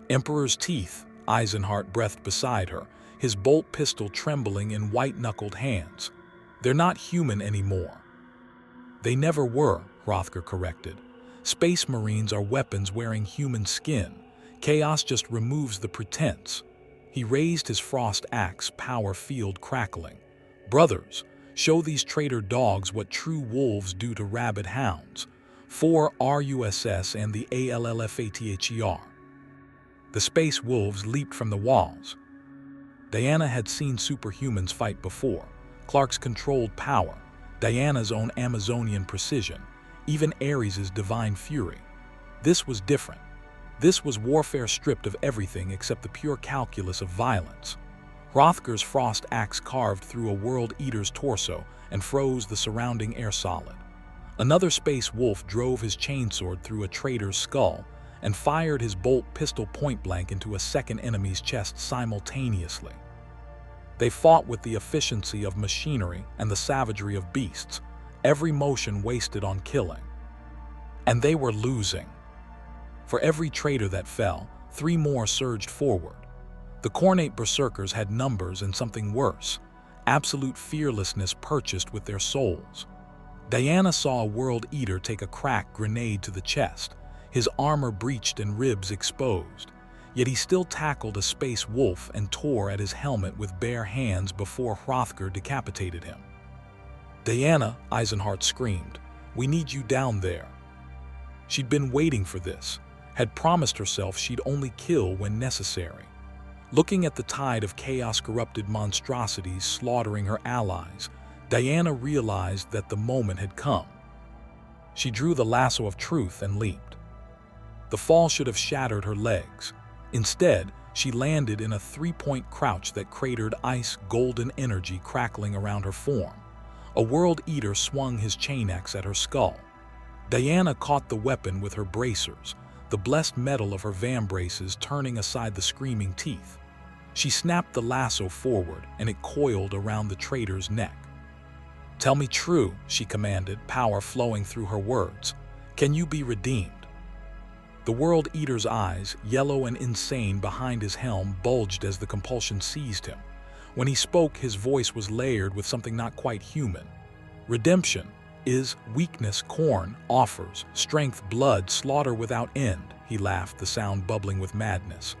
Speaker 1: Emperor's teeth, Eisenhart breathed beside her, his bolt pistol trembling in white-knuckled hands. "They're not human anymore." "They never were," Hrothgar corrected. "Space Marines are weapons wearing human skin. Chaos just removes the pretense." He raised his frost axe, power field crackling. "Brothers, show these traitor dogs what true wolves do to rabid hounds. 4 RUSS and the ALLFATHER." The space wolves leaped from the walls. Diana had seen superhumans fight before. Clark's controlled power, Diana's own Amazonian precision, even Ares' divine fury. This was different. This was warfare stripped of everything except the pure calculus of violence. Hrothgar's frost axe carved through a World Eater's torso and froze the surrounding air solid. Another space wolf drove his chainsword through a traitor's skull and fired his bolt pistol point-blank into a second enemy's chest simultaneously. They fought with the efficiency of machinery and the savagery of beasts, every motion wasted on killing. And they were losing. For every traitor that fell, 3 more surged forward. The Khornate berserkers had numbers and something worse, absolute fearlessness purchased with their souls. Diana saw a World Eater take a cracked grenade to the chest, his armor breached and ribs exposed. Yet he still tackled a space wolf and tore at his helmet with bare hands before Hrothgar decapitated him. "Diana," Eisenhart screamed, "we need you down there." She'd been waiting for this, had promised herself she'd only kill when necessary. Looking at the tide of chaos-corrupted monstrosities slaughtering her allies, Diana realized that the moment had come. She drew the lasso of truth and leaped. The fall should have shattered her legs. Instead, she landed in a 3-point crouch that cratered ice-golden energy crackling around her form. A World Eater swung his chain axe at her skull. Diana caught the weapon with her bracers, the blessed metal of her vambraces turning aside the screaming teeth. She snapped the lasso forward, and it coiled around the traitor's neck. "Tell me true," she commanded, power flowing through her words. "Can you be redeemed?" The World Eater's eyes, yellow and insane behind his helm, bulged as the compulsion seized him. When he spoke, his voice was layered with something not quite human. "Redemption is weakness Khorne offers, strength, blood, slaughter without end," he laughed, the sound bubbling with madness.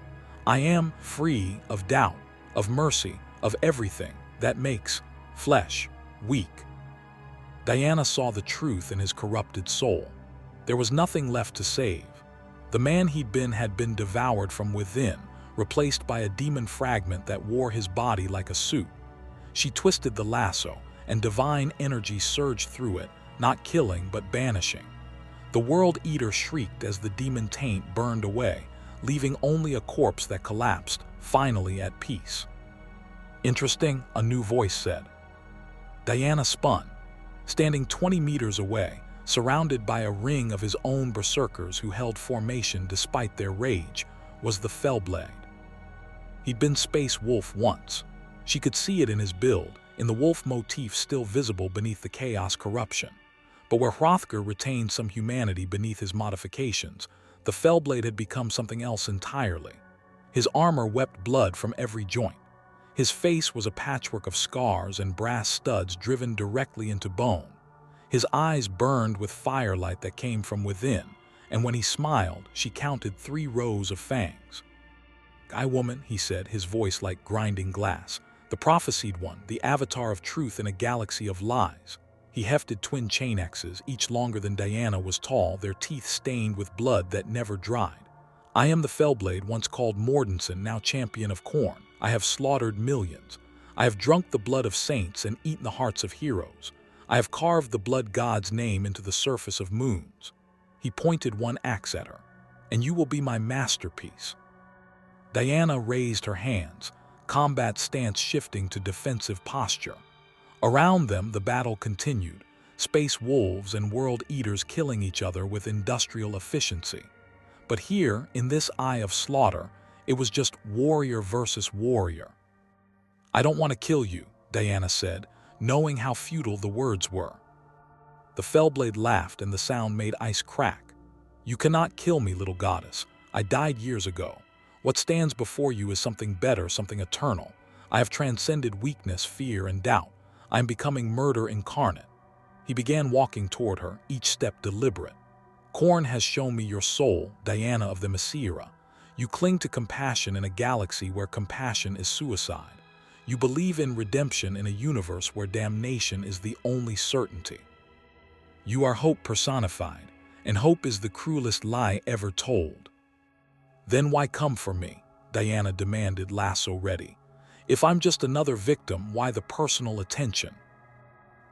Speaker 1: "I am free of doubt, of mercy, of everything that makes flesh weak." Diana saw the truth in his corrupted soul. There was nothing left to save. The man he'd been had been devoured from within, replaced by a demon fragment that wore his body like a suit. She twisted the lasso, and divine energy surged through it, not killing but banishing. The World Eater shrieked as the demon taint burned away, leaving only a corpse that collapsed, finally at peace. "Interesting," a new voice said. Diana spun. Standing 20 meters away, surrounded by a ring of his own berserkers who held formation despite their rage, was the Fellblade. He'd been Space Wolf once. She could see it in his build, in the wolf motif still visible beneath the chaos corruption. But where Hrothgar retained some humanity beneath his modifications, the Fellblade had become something else entirely. His armor wept blood from every joint. His face was a patchwork of scars and brass studs driven directly into bone. His eyes burned with firelight that came from within, and when he smiled, she counted 3 rows of fangs. "I, woman," he said, his voice like grinding glass. "The prophesied one, the avatar of truth in a galaxy of lies." He hefted twin chain axes, each longer than Diana was tall, their teeth stained with blood that never dried. "I am the Fellblade, once called Mordenson, now champion of Khorne. I have slaughtered millions. I have drunk the blood of saints and eaten the hearts of heroes. I have carved the blood god's name into the surface of moons." He pointed one axe at her. "And you will be my masterpiece." Diana raised her hands, combat stance shifting to defensive posture. Around them, the battle continued, space wolves and World Eaters killing each other with industrial efficiency. But here, in this eye of slaughter, it was just warrior versus warrior. "I don't want to kill you," Diana said, knowing how futile the words were. The Fellblade laughed, and the sound made ice crack. "You cannot kill me, little goddess. I died years ago. What stands before you is something better, something eternal. I have transcended weakness, fear, and doubt. I am becoming murder incarnate." He began walking toward her, each step deliberate. "Khorne has shown me your soul, Diana of Themyscira. You cling to compassion in a galaxy where compassion is suicide. You believe in redemption in a universe where damnation is the only certainty. You are hope personified, and hope is the cruelest lie ever told." "Then why come for me?" Diana demanded, lasso ready. "If I'm just another victim, why the personal attention?"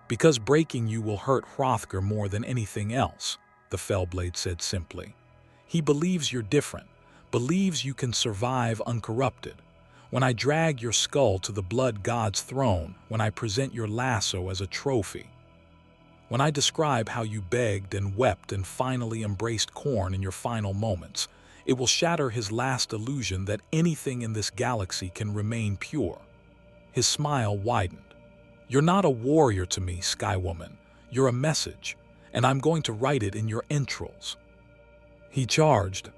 Speaker 1: "Because breaking you will hurt Hrothgar more than anything else," the Fellblade said simply. "He believes you're different, believes you can survive uncorrupted. when I drag your skull to the blood god's throne, when I present your lasso as a trophy. When I describe how you begged and wept and finally embraced Khorne in your final moments, it will shatter his last illusion that anything in this galaxy can remain pure. His smile widened. You're not a warrior to me, Sky Woman. You're a message, and I'm going to write it in your entrails. He charged.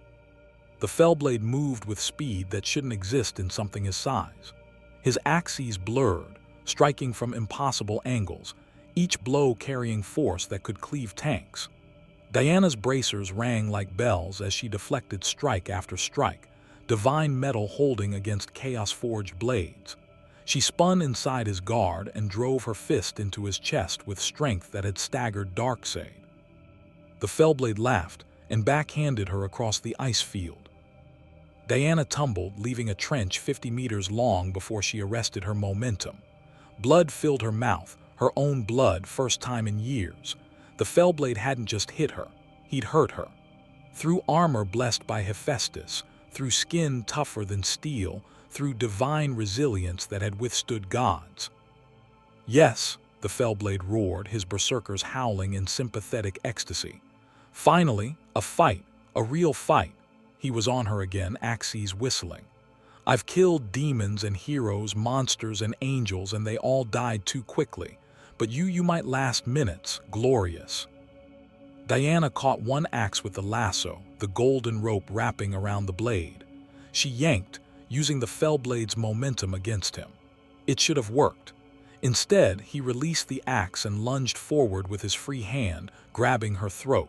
Speaker 1: The Fellblade moved with speed that shouldn't exist in something his size. His axes blurred, striking from impossible angles, each blow carrying force that could cleave tanks. Diana's bracers rang like bells as she deflected strike after strike, divine metal holding against chaos-forged blades. She spun inside his guard and drove her fist into his chest with strength that had staggered Darkseid. The Fellblade laughed and backhanded her across the ice field. Diana tumbled, leaving a trench 50 meters long before she arrested her momentum. Blood filled her mouth, her own blood, first time in years. The Fellblade hadn't just hit her, he'd hurt her. Through armor blessed by Hephaestus, through skin tougher than steel, through divine resilience that had withstood gods. Yes, the Fellblade roared, his berserkers howling in sympathetic ecstasy. Finally, a fight, a real fight. He was on her again, axes whistling. I've killed demons and heroes, monsters and angels, and they all died too quickly. But you might last minutes, glorious. Diana caught one axe with the lasso, the golden rope wrapping around the blade. She yanked, using the Fellblade's momentum against him. It should have worked. Instead, he released the axe and lunged forward with his free hand, grabbing her throat.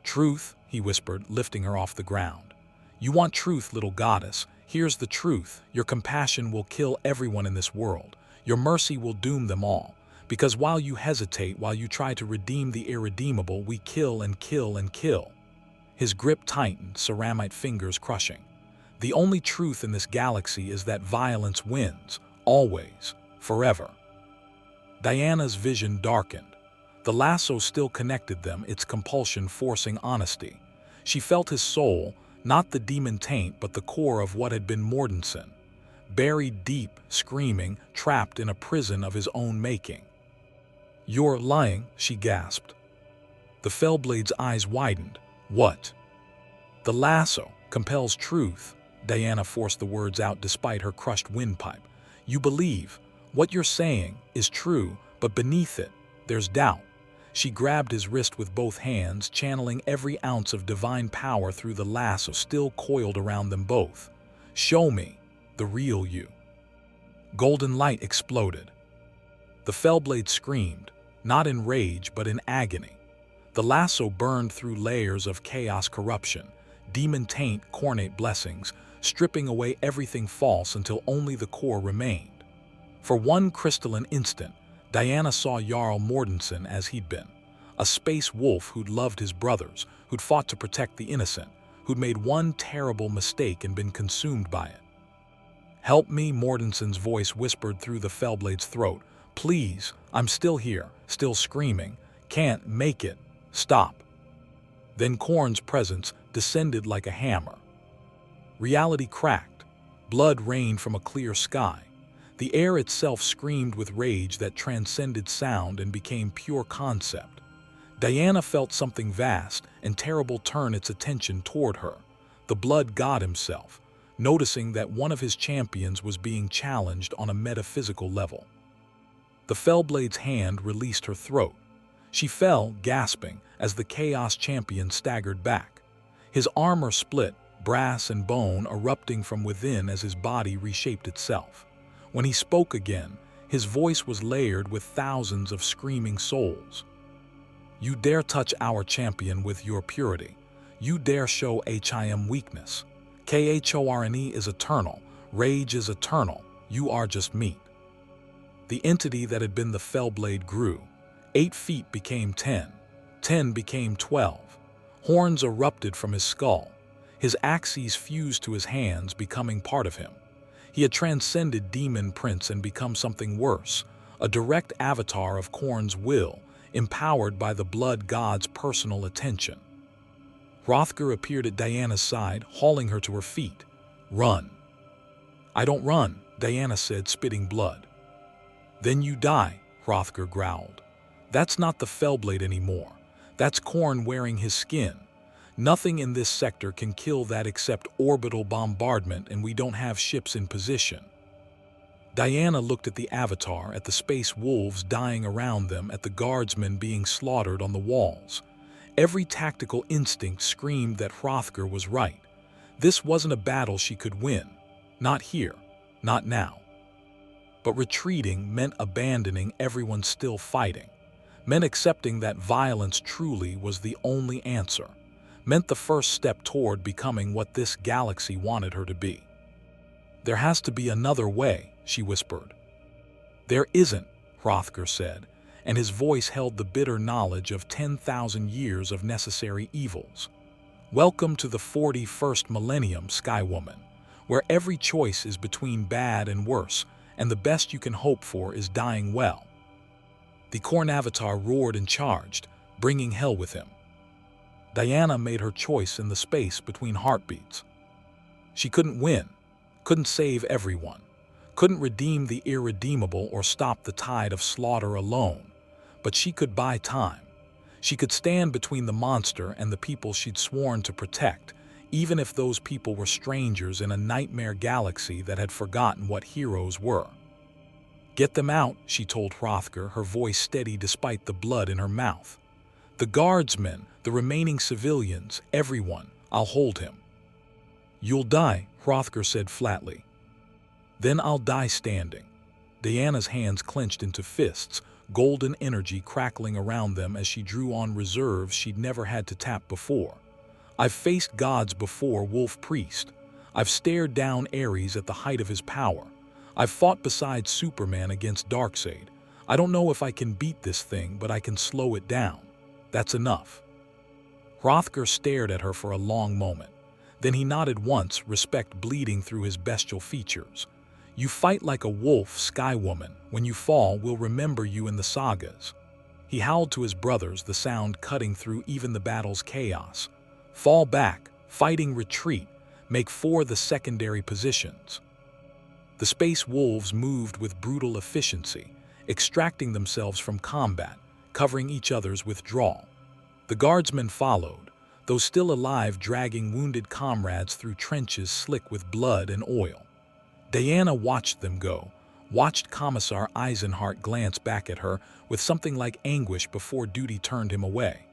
Speaker 1: Truth, he whispered, lifting her off the ground. You want truth, little goddess. Here's the truth. Your compassion will kill everyone in this world. Your mercy will doom them all. Because while you hesitate, while you try to redeem the irredeemable, we kill and kill and kill. His grip tightened, ceramite fingers crushing. The only truth in this galaxy is that violence wins, always, forever. Diana's vision darkened. The lasso still connected them, its compulsion forcing honesty. She felt his soul, not the demon taint, but the core of what had been Mordenson. Buried deep, screaming, trapped in a prison of his own making. You're lying, she gasped. The Fellblade's eyes widened. What? The lasso compels truth. Diana forced the words out despite her crushed windpipe. You believe. What you're saying is true, but beneath it, there's doubt. She grabbed his wrist with both hands, channeling every ounce of divine power through the lasso still coiled around them both. Show me the real you. Golden light exploded. The Fellblade screamed, not in rage but in agony. The lasso burned through layers of chaos corruption, demon taint, cornate blessings, stripping away everything false until only the core remained. For one crystalline instant, Diana saw Jarl Mordenson as he'd been. A space wolf who'd loved his brothers, who'd fought to protect the innocent, who'd made one terrible mistake and been consumed by it. Help me, Mordenson's voice whispered through the Fellblade's throat. Please, I'm still here, still screaming. Can't make it. Stop. Then Khorne's presence descended like a hammer. Reality cracked. Blood rained from a clear sky. The air itself screamed with rage that transcended sound and became pure concept. Diana felt something vast and terrible turn its attention toward her, the blood god himself, noticing that one of his champions was being challenged on a metaphysical level. The Fellblade's hand released her throat. She fell, gasping, as the Chaos champion staggered back. His armor split, brass and bone erupting from within as his body reshaped itself. When he spoke again, his voice was layered with thousands of screaming souls. You dare touch our champion with your purity. You dare show HIM weakness. KHORNE is eternal. Rage is eternal. You are just meat. The entity that had been the Fellblade grew. 8 feet became 10. 10 became 12. Horns erupted from his skull. His axes fused to his hands, becoming part of him. He had transcended Demon Prince and become something worse, a direct avatar of Khorne's will, empowered by the blood god's personal attention. Hrothgar appeared at Diana's side, hauling her to her feet. Run. I don't run, Diana said, spitting blood. Then you die, Hrothgar growled. That's not the Fellblade anymore. That's Khorne wearing his skin. Nothing in this sector can kill that except orbital bombardment, and we don't have ships in position. Diana looked at the Avatar, at the space wolves dying around them, at the guardsmen being slaughtered on the walls. Every tactical instinct screamed that Hrothgar was right. This wasn't a battle she could win. Not here. Not now. But retreating meant abandoning everyone still fighting. Meant accepting that violence truly was the only answer. Meant the first step toward becoming what this galaxy wanted her to be. There has to be another way, she whispered. There isn't, Hrothgar said, and his voice held the bitter knowledge of 10,000 years of necessary evils. Welcome to the 41st millennium, Skywoman, where every choice is between bad and worse, and the best you can hope for is dying well. The Khorne Avatar roared and charged, bringing hell with him. Diana made her choice in the space between heartbeats. She couldn't win, couldn't save everyone, couldn't redeem the irredeemable or stop the tide of slaughter alone, but she could buy time. She could stand between the monster and the people she'd sworn to protect, even if those people were strangers in a nightmare galaxy that had forgotten what heroes were. Get them out, she told Hrothgar, her voice steady despite the blood in her mouth. The guardsmen, the remaining civilians, everyone, I'll hold him. You'll die, Hrothgar said flatly. Then I'll die standing. Diana's hands clenched into fists, golden energy crackling around them as she drew on reserves she'd never had to tap before. I've faced gods before, Wolf Priest. I've stared down Ares at the height of his power. I've fought beside Superman against Darkseid. I don't know if I can beat this thing, but I can slow it down. That's enough. Hrothgar stared at her for a long moment. Then he nodded once, respect bleeding through his bestial features. You fight like a wolf, Skywoman. When you fall, we'll remember you in the sagas. He howled to his brothers, the sound cutting through even the battle's chaos. Fall back, fighting retreat, make for the secondary positions. The space wolves moved with brutal efficiency, extracting themselves from combat, covering each other's withdrawal. The guardsmen followed, those still alive dragging wounded comrades through trenches slick with blood and oil. Diana watched them go, watched Commissar Eisenhart glance back at her with something like anguish before duty turned him away.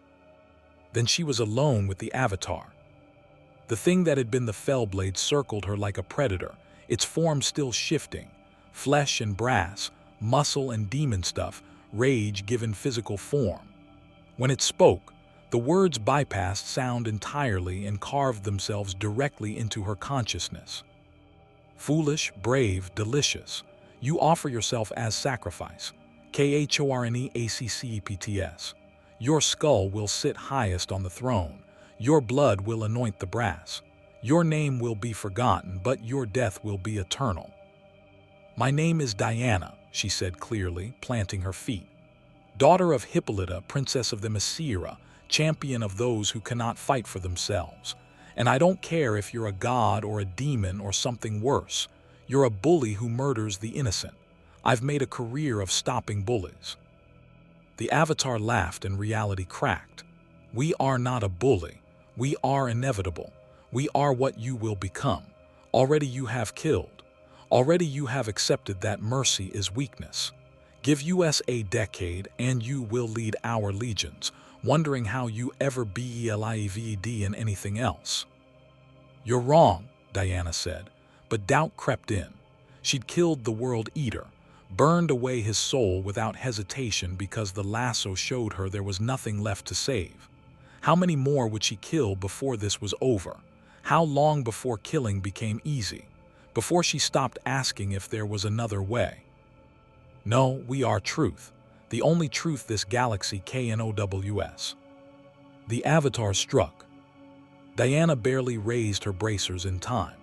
Speaker 1: Then she was alone with the Avatar. The thing that had been the Fellblade circled her like a predator, its form still shifting, flesh and brass, muscle and demon stuff, rage given physical form. When it spoke, the words bypassed sound entirely and carved themselves directly into her consciousness. Foolish, brave, delicious. You offer yourself as sacrifice. Khorneaccepts. Your skull will sit highest on the throne. Your blood will anoint the brass. Your name will be forgotten, but your death will be eternal. My name is Diana, she said clearly, planting her feet. Daughter of Hippolyta, princess of Themyscira, champion of those who cannot fight for themselves. And I don't care if you're a god or a demon or something worse. You're a bully who murders the innocent. I've made a career of stopping bullies. The Avatar laughed and reality cracked. We are not a bully. We are inevitable. We are what you will become. Already you have killed. Already you have accepted that mercy is weakness. Give us a decade and you will lead our legions, wondering how you ever believed in anything else. You're wrong, Diana said, but doubt crept in. She'd killed the World Eater, burned away his soul without hesitation because the lasso showed her there was nothing left to save. How many more would she kill before this was over? How long before killing became easy? Before she stopped asking if there was another way? No, we are truth. The only truth this galaxy knows. The Avatar struck. Diana barely raised her bracers in time.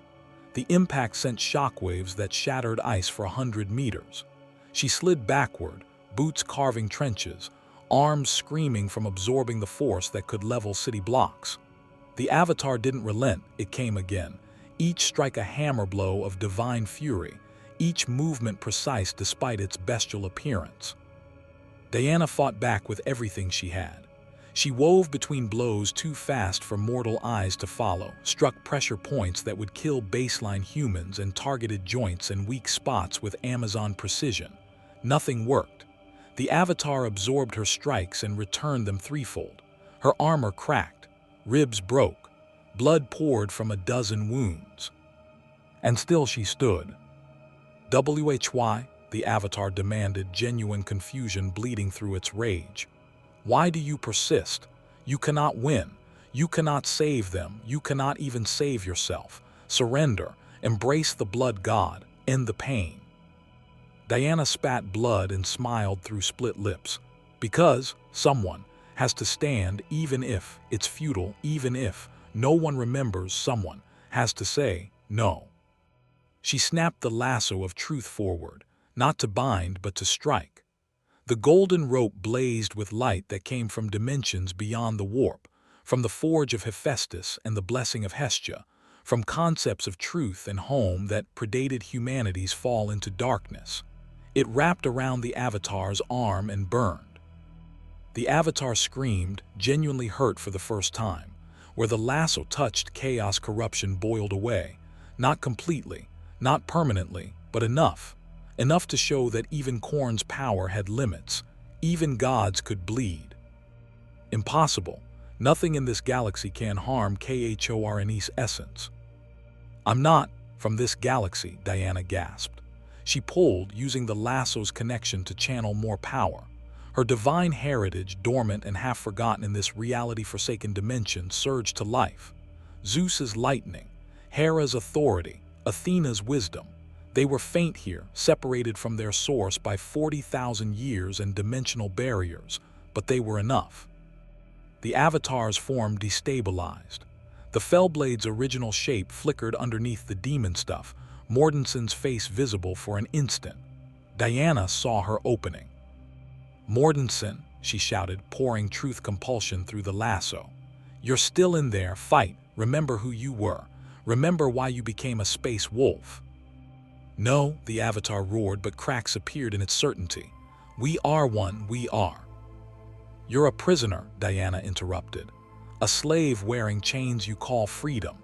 Speaker 1: The impact sent shockwaves that shattered ice for 100 meters. She slid backward, boots carving trenches, arms screaming from absorbing the force that could level city blocks. The Avatar didn't relent, it came again, each strike a hammer blow of divine fury, each movement precise despite its bestial appearance. Diana fought back with everything she had. She wove between blows too fast for mortal eyes to follow, struck pressure points that would kill baseline humans, and targeted joints and weak spots with Amazon precision. Nothing worked. The Avatar absorbed her strikes and returned them threefold. Her armor cracked, ribs broke, blood poured from a dozen wounds. And still she stood. "Why?" the Avatar demanded, genuine confusion bleeding through its rage. "Why do you persist? You cannot win. You cannot save them. You cannot even save yourself. Surrender. Embrace the blood god. End the pain." Diana spat blood and smiled through split lips. Because someone has to stand, even if it's futile, even if no one remembers, someone has to say no. She snapped the lasso of truth forward, not to bind but to strike. The golden rope blazed with light that came from dimensions beyond the warp, from the forge of Hephaestus and the blessing of Hestia, from concepts of truth and home that predated humanity's fall into darkness. It wrapped around the Avatar's arm and burned. The Avatar screamed, genuinely hurt for the first time. Where the lasso touched, chaos corruption boiled away, not completely, not permanently, but enough to show that even Korn's power had limits. Even gods could bleed. Impossible. Nothing in this galaxy can harm Khorn's essence. "I'm not from this galaxy," Diana gasped. She pulled, using the lasso's connection to channel more power. Her divine heritage, dormant and half-forgotten in this reality-forsaken dimension, surged to life. Zeus's lightning, Hera's authority, Athena's wisdom. They were faint here, separated from their source by 40,000 years and dimensional barriers, but they were enough. The Avatar's form destabilized. The Fellblade's original shape flickered underneath the demon stuff, Mordensen's face visible for an instant. Diana saw her opening. "Mordensen," she shouted, pouring truth compulsion through the lasso. "You're still in there. Fight. Remember who you were. Remember why you became a space wolf." "No," the Avatar roared, but cracks appeared in its certainty. "We are one, we are." "You're a prisoner," Diana interrupted. "A slave wearing chains you call freedom.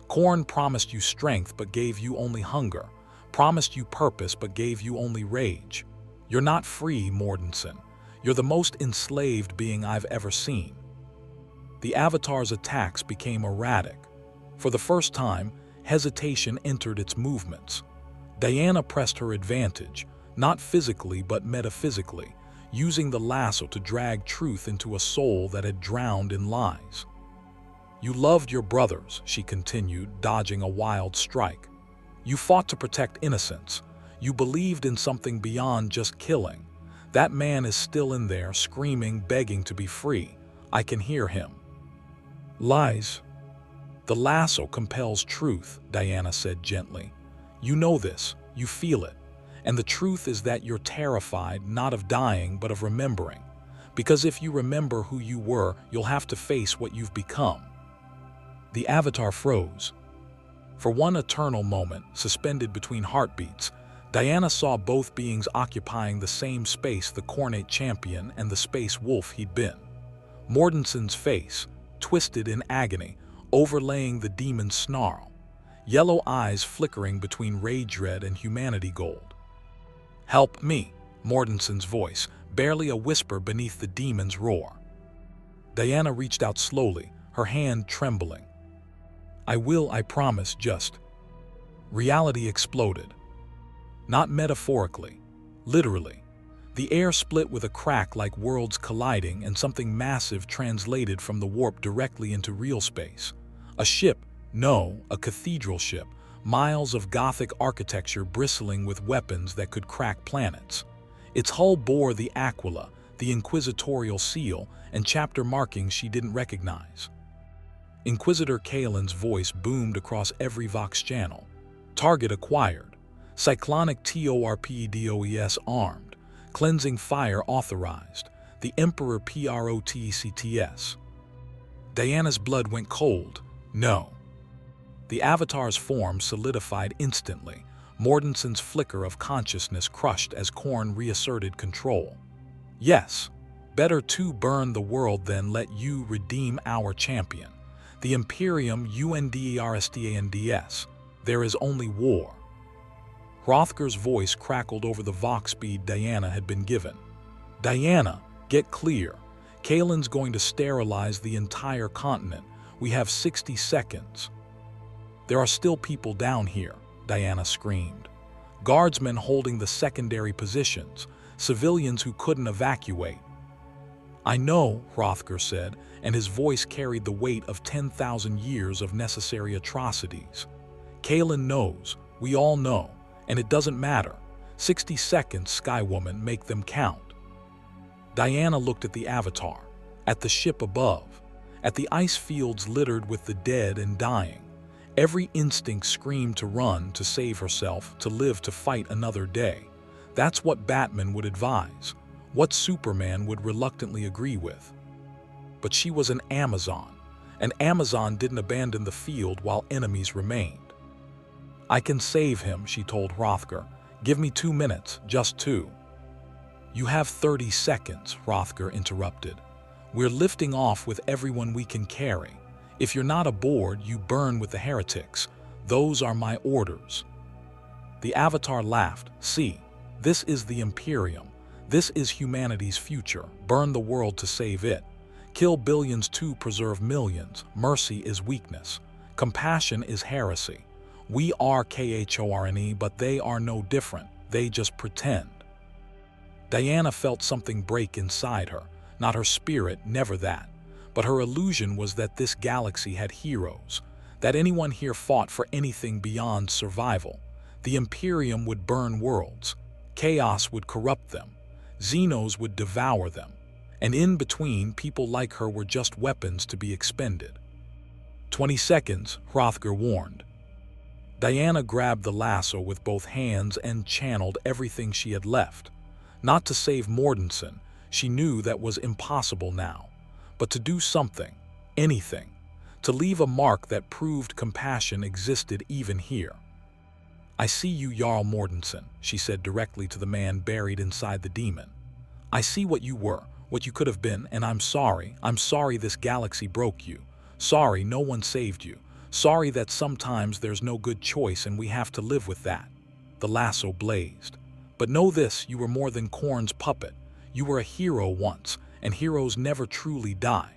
Speaker 1: Korn promised you strength but gave you only hunger, promised you purpose but gave you only rage. You're not free, Mordensen. You're the most enslaved being I've ever seen." The Avatar's attacks became erratic. For the first time, hesitation entered its movements. Diana pressed her advantage, not physically but metaphysically, using the lasso to drag truth into a soul that had drowned in lies. "You loved your brothers," she continued, dodging a wild strike. "You fought to protect innocence. You believed in something beyond just killing. That man is still in there, screaming, begging to be free. I can hear him." "Lies." "The lasso compels truth," Diana said gently. "You know this, you feel it. And the truth is that you're terrified, not of dying, but of remembering. Because if you remember who you were, you'll have to face what you've become." The Avatar froze. For one eternal moment, suspended between heartbeats, Diana saw both beings occupying the same space, the Khornate champion and the space wolf he'd been. Mordensen's face, twisted in agony, overlaying the demon's snarl. Yellow eyes flickering between rage red and humanity gold. "Help me," Mordensen's voice, barely a whisper beneath the demon's roar. Diana reached out slowly, her hand trembling. "I will, I promise, just..." Reality exploded. Not metaphorically, literally. The air split with a crack like worlds colliding, and something massive translated from the warp directly into real space. A ship, no, a cathedral ship, miles of Gothic architecture bristling with weapons that could crack planets. Its hull bore the Aquila, the inquisitorial seal, and chapter markings she didn't recognize. Inquisitor Kaelin's voice boomed across every Vox channel. "Target acquired. Cyclonic torpedoes armed. Cleansing fire authorized. The Emperor PROTCTS." Diana's blood went cold. No. The Avatar's form solidified instantly, Mortensen's flicker of consciousness crushed as Korn reasserted control. Yes, better to burn the world than let you redeem our champion. The Imperium UNDERSTANDS. There is only war. Hrothgar's voice crackled over the Vox speed Diana had been given. Diana, get clear. Kaelin's going to sterilize the entire continent. We have 60 seconds. There are still people down here, Diana screamed. Guardsmen holding the secondary positions, civilians who couldn't evacuate. I know, Hrothgar said, and his voice carried the weight of 10,000 years of necessary atrocities. Kaelin knows, we all know, and it doesn't matter. 60 seconds, Skywoman, make them count. Diana looked at the Avatar, at the ship above, at the ice fields littered with the dead and dying. Every instinct screamed to run, to save herself, to live to fight another day. That's what Batman would advise, what Superman would reluctantly agree with. But she was an Amazon. An Amazon didn't abandon the field while enemies remained. I can save him, she told Hrothgar. Give me 2 minutes, just 2. You have 30 seconds, Hrothgar interrupted. We're lifting off with everyone we can carry. If you're not aboard, you burn with the heretics. Those are my orders. The Avatar laughed. See, this is the Imperium. This is humanity's future. Burn the world to save it. Kill billions to preserve millions. Mercy is weakness. Compassion is heresy. We are KHORNE, but they are no different. They just pretend. Diana felt something break inside her. Not her spirit, never that. But her illusion was that this galaxy had heroes, that anyone here fought for anything beyond survival. The Imperium would burn worlds. Chaos would corrupt them. Xenos would devour them. And in between, people like her were just weapons to be expended. 20 seconds, Hrothgar warned. Diana grabbed the lasso with both hands and channeled everything she had left. Not to save Mortensen, she knew that was impossible now, but to do something, anything, to leave a mark that proved compassion existed even here. I see you, Jarl Mortensen, she said directly to the man buried inside the demon. I see what you were, what you could have been, and I'm sorry. I'm sorry this galaxy broke you. Sorry no one saved you. Sorry that sometimes there's no good choice and we have to live with that. The lasso blazed. But know this, you were more than Korn's puppet. You were a hero once, and heroes never truly die.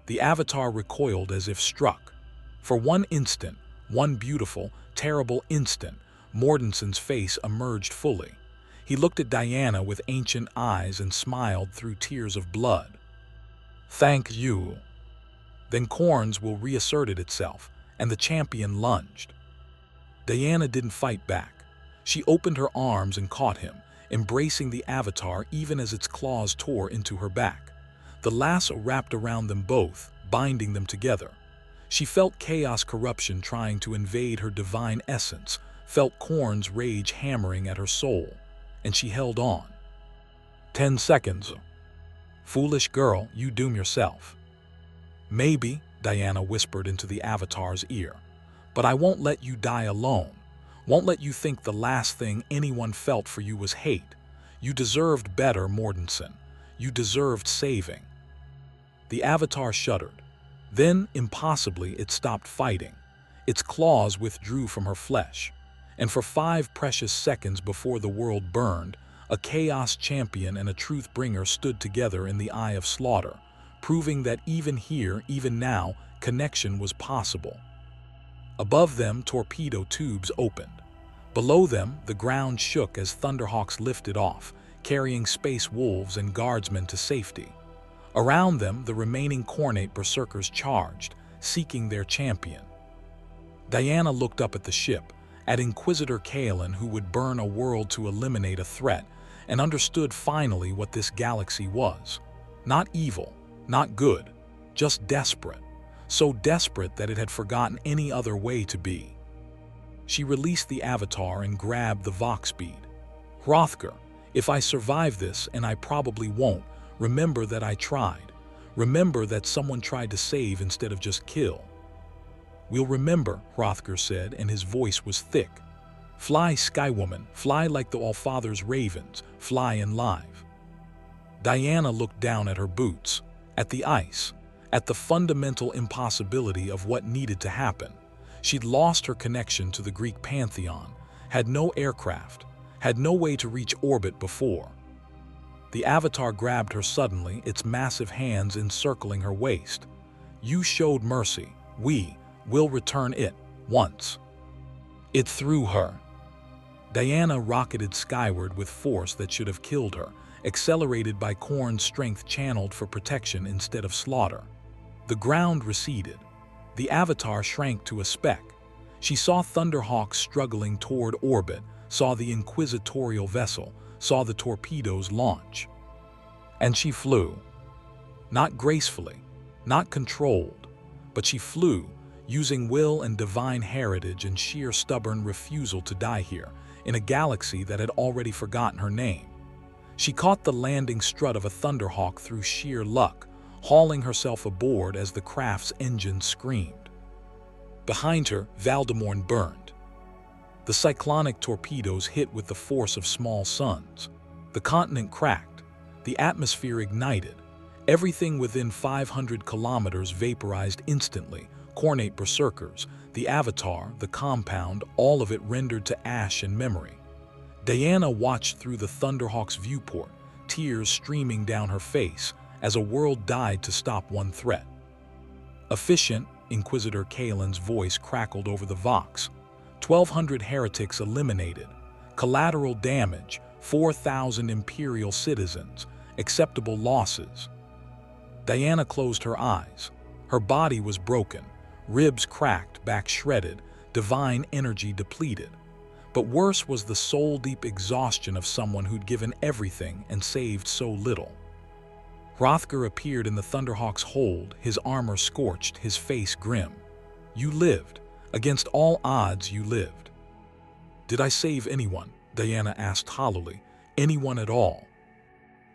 Speaker 1: The Avatar recoiled as if struck. For one instant, one beautiful, terrible instant, Mortensen's face emerged fully. He looked at Diana with ancient eyes and smiled through tears of blood. Thank you. Then Korn's will reasserted itself, and the champion lunged. Diana didn't fight back. She opened her arms and caught him, embracing the Avatar even as its claws tore into her back. The lasso wrapped around them both, binding them together. She felt chaos corruption trying to invade her divine essence, felt Korn's rage hammering at her soul, and she held on. 10 seconds. Foolish girl, you doom yourself. Maybe, Diana whispered into the Avatar's ear, but I won't let you die alone. Won't let you think the last thing anyone felt for you was hate. You deserved better, Mortensen. You deserved saving. The Avatar shuddered. Then, impossibly, it stopped fighting. Its claws withdrew from her flesh. And for 5 precious seconds before the world burned, a chaos champion and a truth bringer stood together in the eye of slaughter, proving that even here, even now, connection was possible. Above them, torpedo tubes opened. Below them, the ground shook as Thunderhawks lifted off, carrying space wolves and guardsmen to safety. Around them, the remaining Khornate berserkers charged, seeking their champion. Diana looked up at the ship, at Inquisitor Kaelin, who would burn a world to eliminate a threat, and understood finally what this galaxy was. Not evil, not good, just desperate. So desperate that it had forgotten any other way to be. She released the Avatar and grabbed the Vox bead. Hrothgar, if I survive this, and I probably won't, remember that I tried. Remember that someone tried to save instead of just kill. "We'll remember," Hrothgar said, and his voice was thick. "Fly, Skywoman, fly like the Allfather's ravens, fly and live." Diana looked down at her boots, at the ice, at the fundamental impossibility of what needed to happen. She'd lost her connection to the Greek pantheon, had no aircraft, had no way to reach orbit before. The Avatar grabbed her suddenly, its massive hands encircling her waist. "You showed mercy. We will return it once." It threw her. Diana rocketed skyward with force that should have killed her, accelerated by Khorne's strength channeled for protection instead of slaughter. The ground receded. The Avatar shrank to a speck. She saw Thunderhawks struggling toward orbit, saw the inquisitorial vessel, saw the torpedoes launch. And she flew. Not gracefully, not controlled, but she flew, using will and divine heritage and sheer stubborn refusal to die here, in a galaxy that had already forgotten her name. She caught the landing strut of a Thunderhawk through sheer luck, hauling herself aboard as the craft's engine screamed. Behind her, Valdrmorn burned. The cyclonic torpedoes hit with the force of small suns. The continent cracked. The atmosphere ignited. Everything within 500 kilometers vaporized instantly. Khornate berserkers, the Avatar, the compound, all of it rendered to ash and memory. Diana watched through the Thunderhawk's viewport, tears streaming down her face, as a world died to stop one threat. "Efficient," Inquisitor Kaelin's voice crackled over the Vox. 1,200 heretics eliminated. Collateral damage, 4,000 Imperial citizens. Acceptable losses. Diana closed her eyes. Her body was broken, ribs cracked, back shredded, divine energy depleted. But worse was the soul-deep exhaustion of someone who'd given everything and saved so little. Hrothgar appeared in the Thunderhawk's hold, his armor scorched, his face grim. "You lived. Against all odds, you lived." "Did I save anyone?" Diana asked hollowly. "Anyone at all?"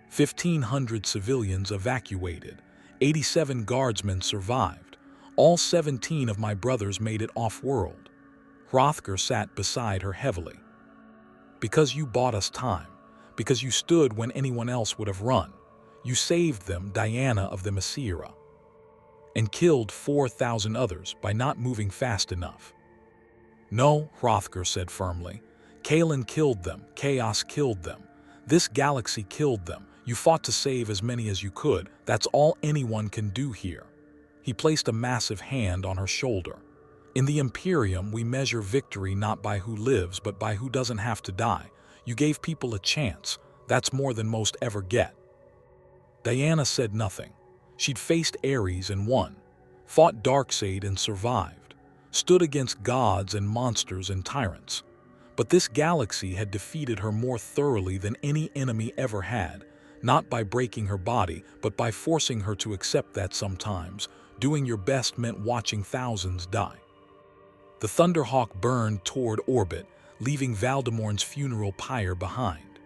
Speaker 1: 1,500 civilians evacuated. 87 guardsmen survived. All 17 of my brothers made it off-world. Hrothgar sat beside her heavily. "Because you bought us time. Because you stood when anyone else would have run. You saved them, Diana of Themyscira. And killed 4,000 others by not moving fast enough." "No," Hrothgar said firmly. "Kaelin killed them. Chaos killed them. This galaxy killed them. You fought to save as many as you could. That's all anyone can do here." He placed a massive hand on her shoulder. "In the Imperium, we measure victory not by who lives, but by who doesn't have to die. You gave people a chance. That's more than most ever get." Diana said nothing. She'd faced Ares and won, fought Darkseid and survived, stood against gods and monsters and tyrants. But this galaxy had defeated her more thoroughly than any enemy ever had, not by breaking her body, but by forcing her to accept that sometimes doing your best meant watching thousands die. The Thunderhawk burned toward orbit, leaving Valdrmorn's funeral pyre behind.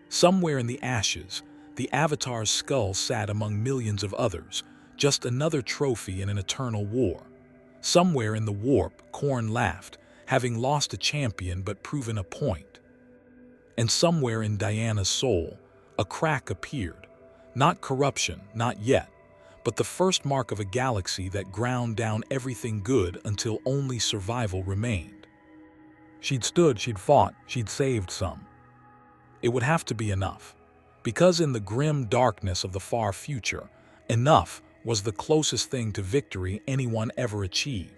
Speaker 1: Somewhere in the ashes, the Avatar's skull sat among millions of others, just another trophy in an eternal war. Somewhere in the warp, Khorne laughed, having lost a champion but proven a point. And somewhere in Diana's soul, a crack appeared. Not corruption, not yet, but the first mark of a galaxy that ground down everything good until only survival remained. She'd stood, she'd fought, she'd saved some. It would have to be enough. Because in the grim darkness of the far future, enough was the closest thing to victory anyone ever achieved.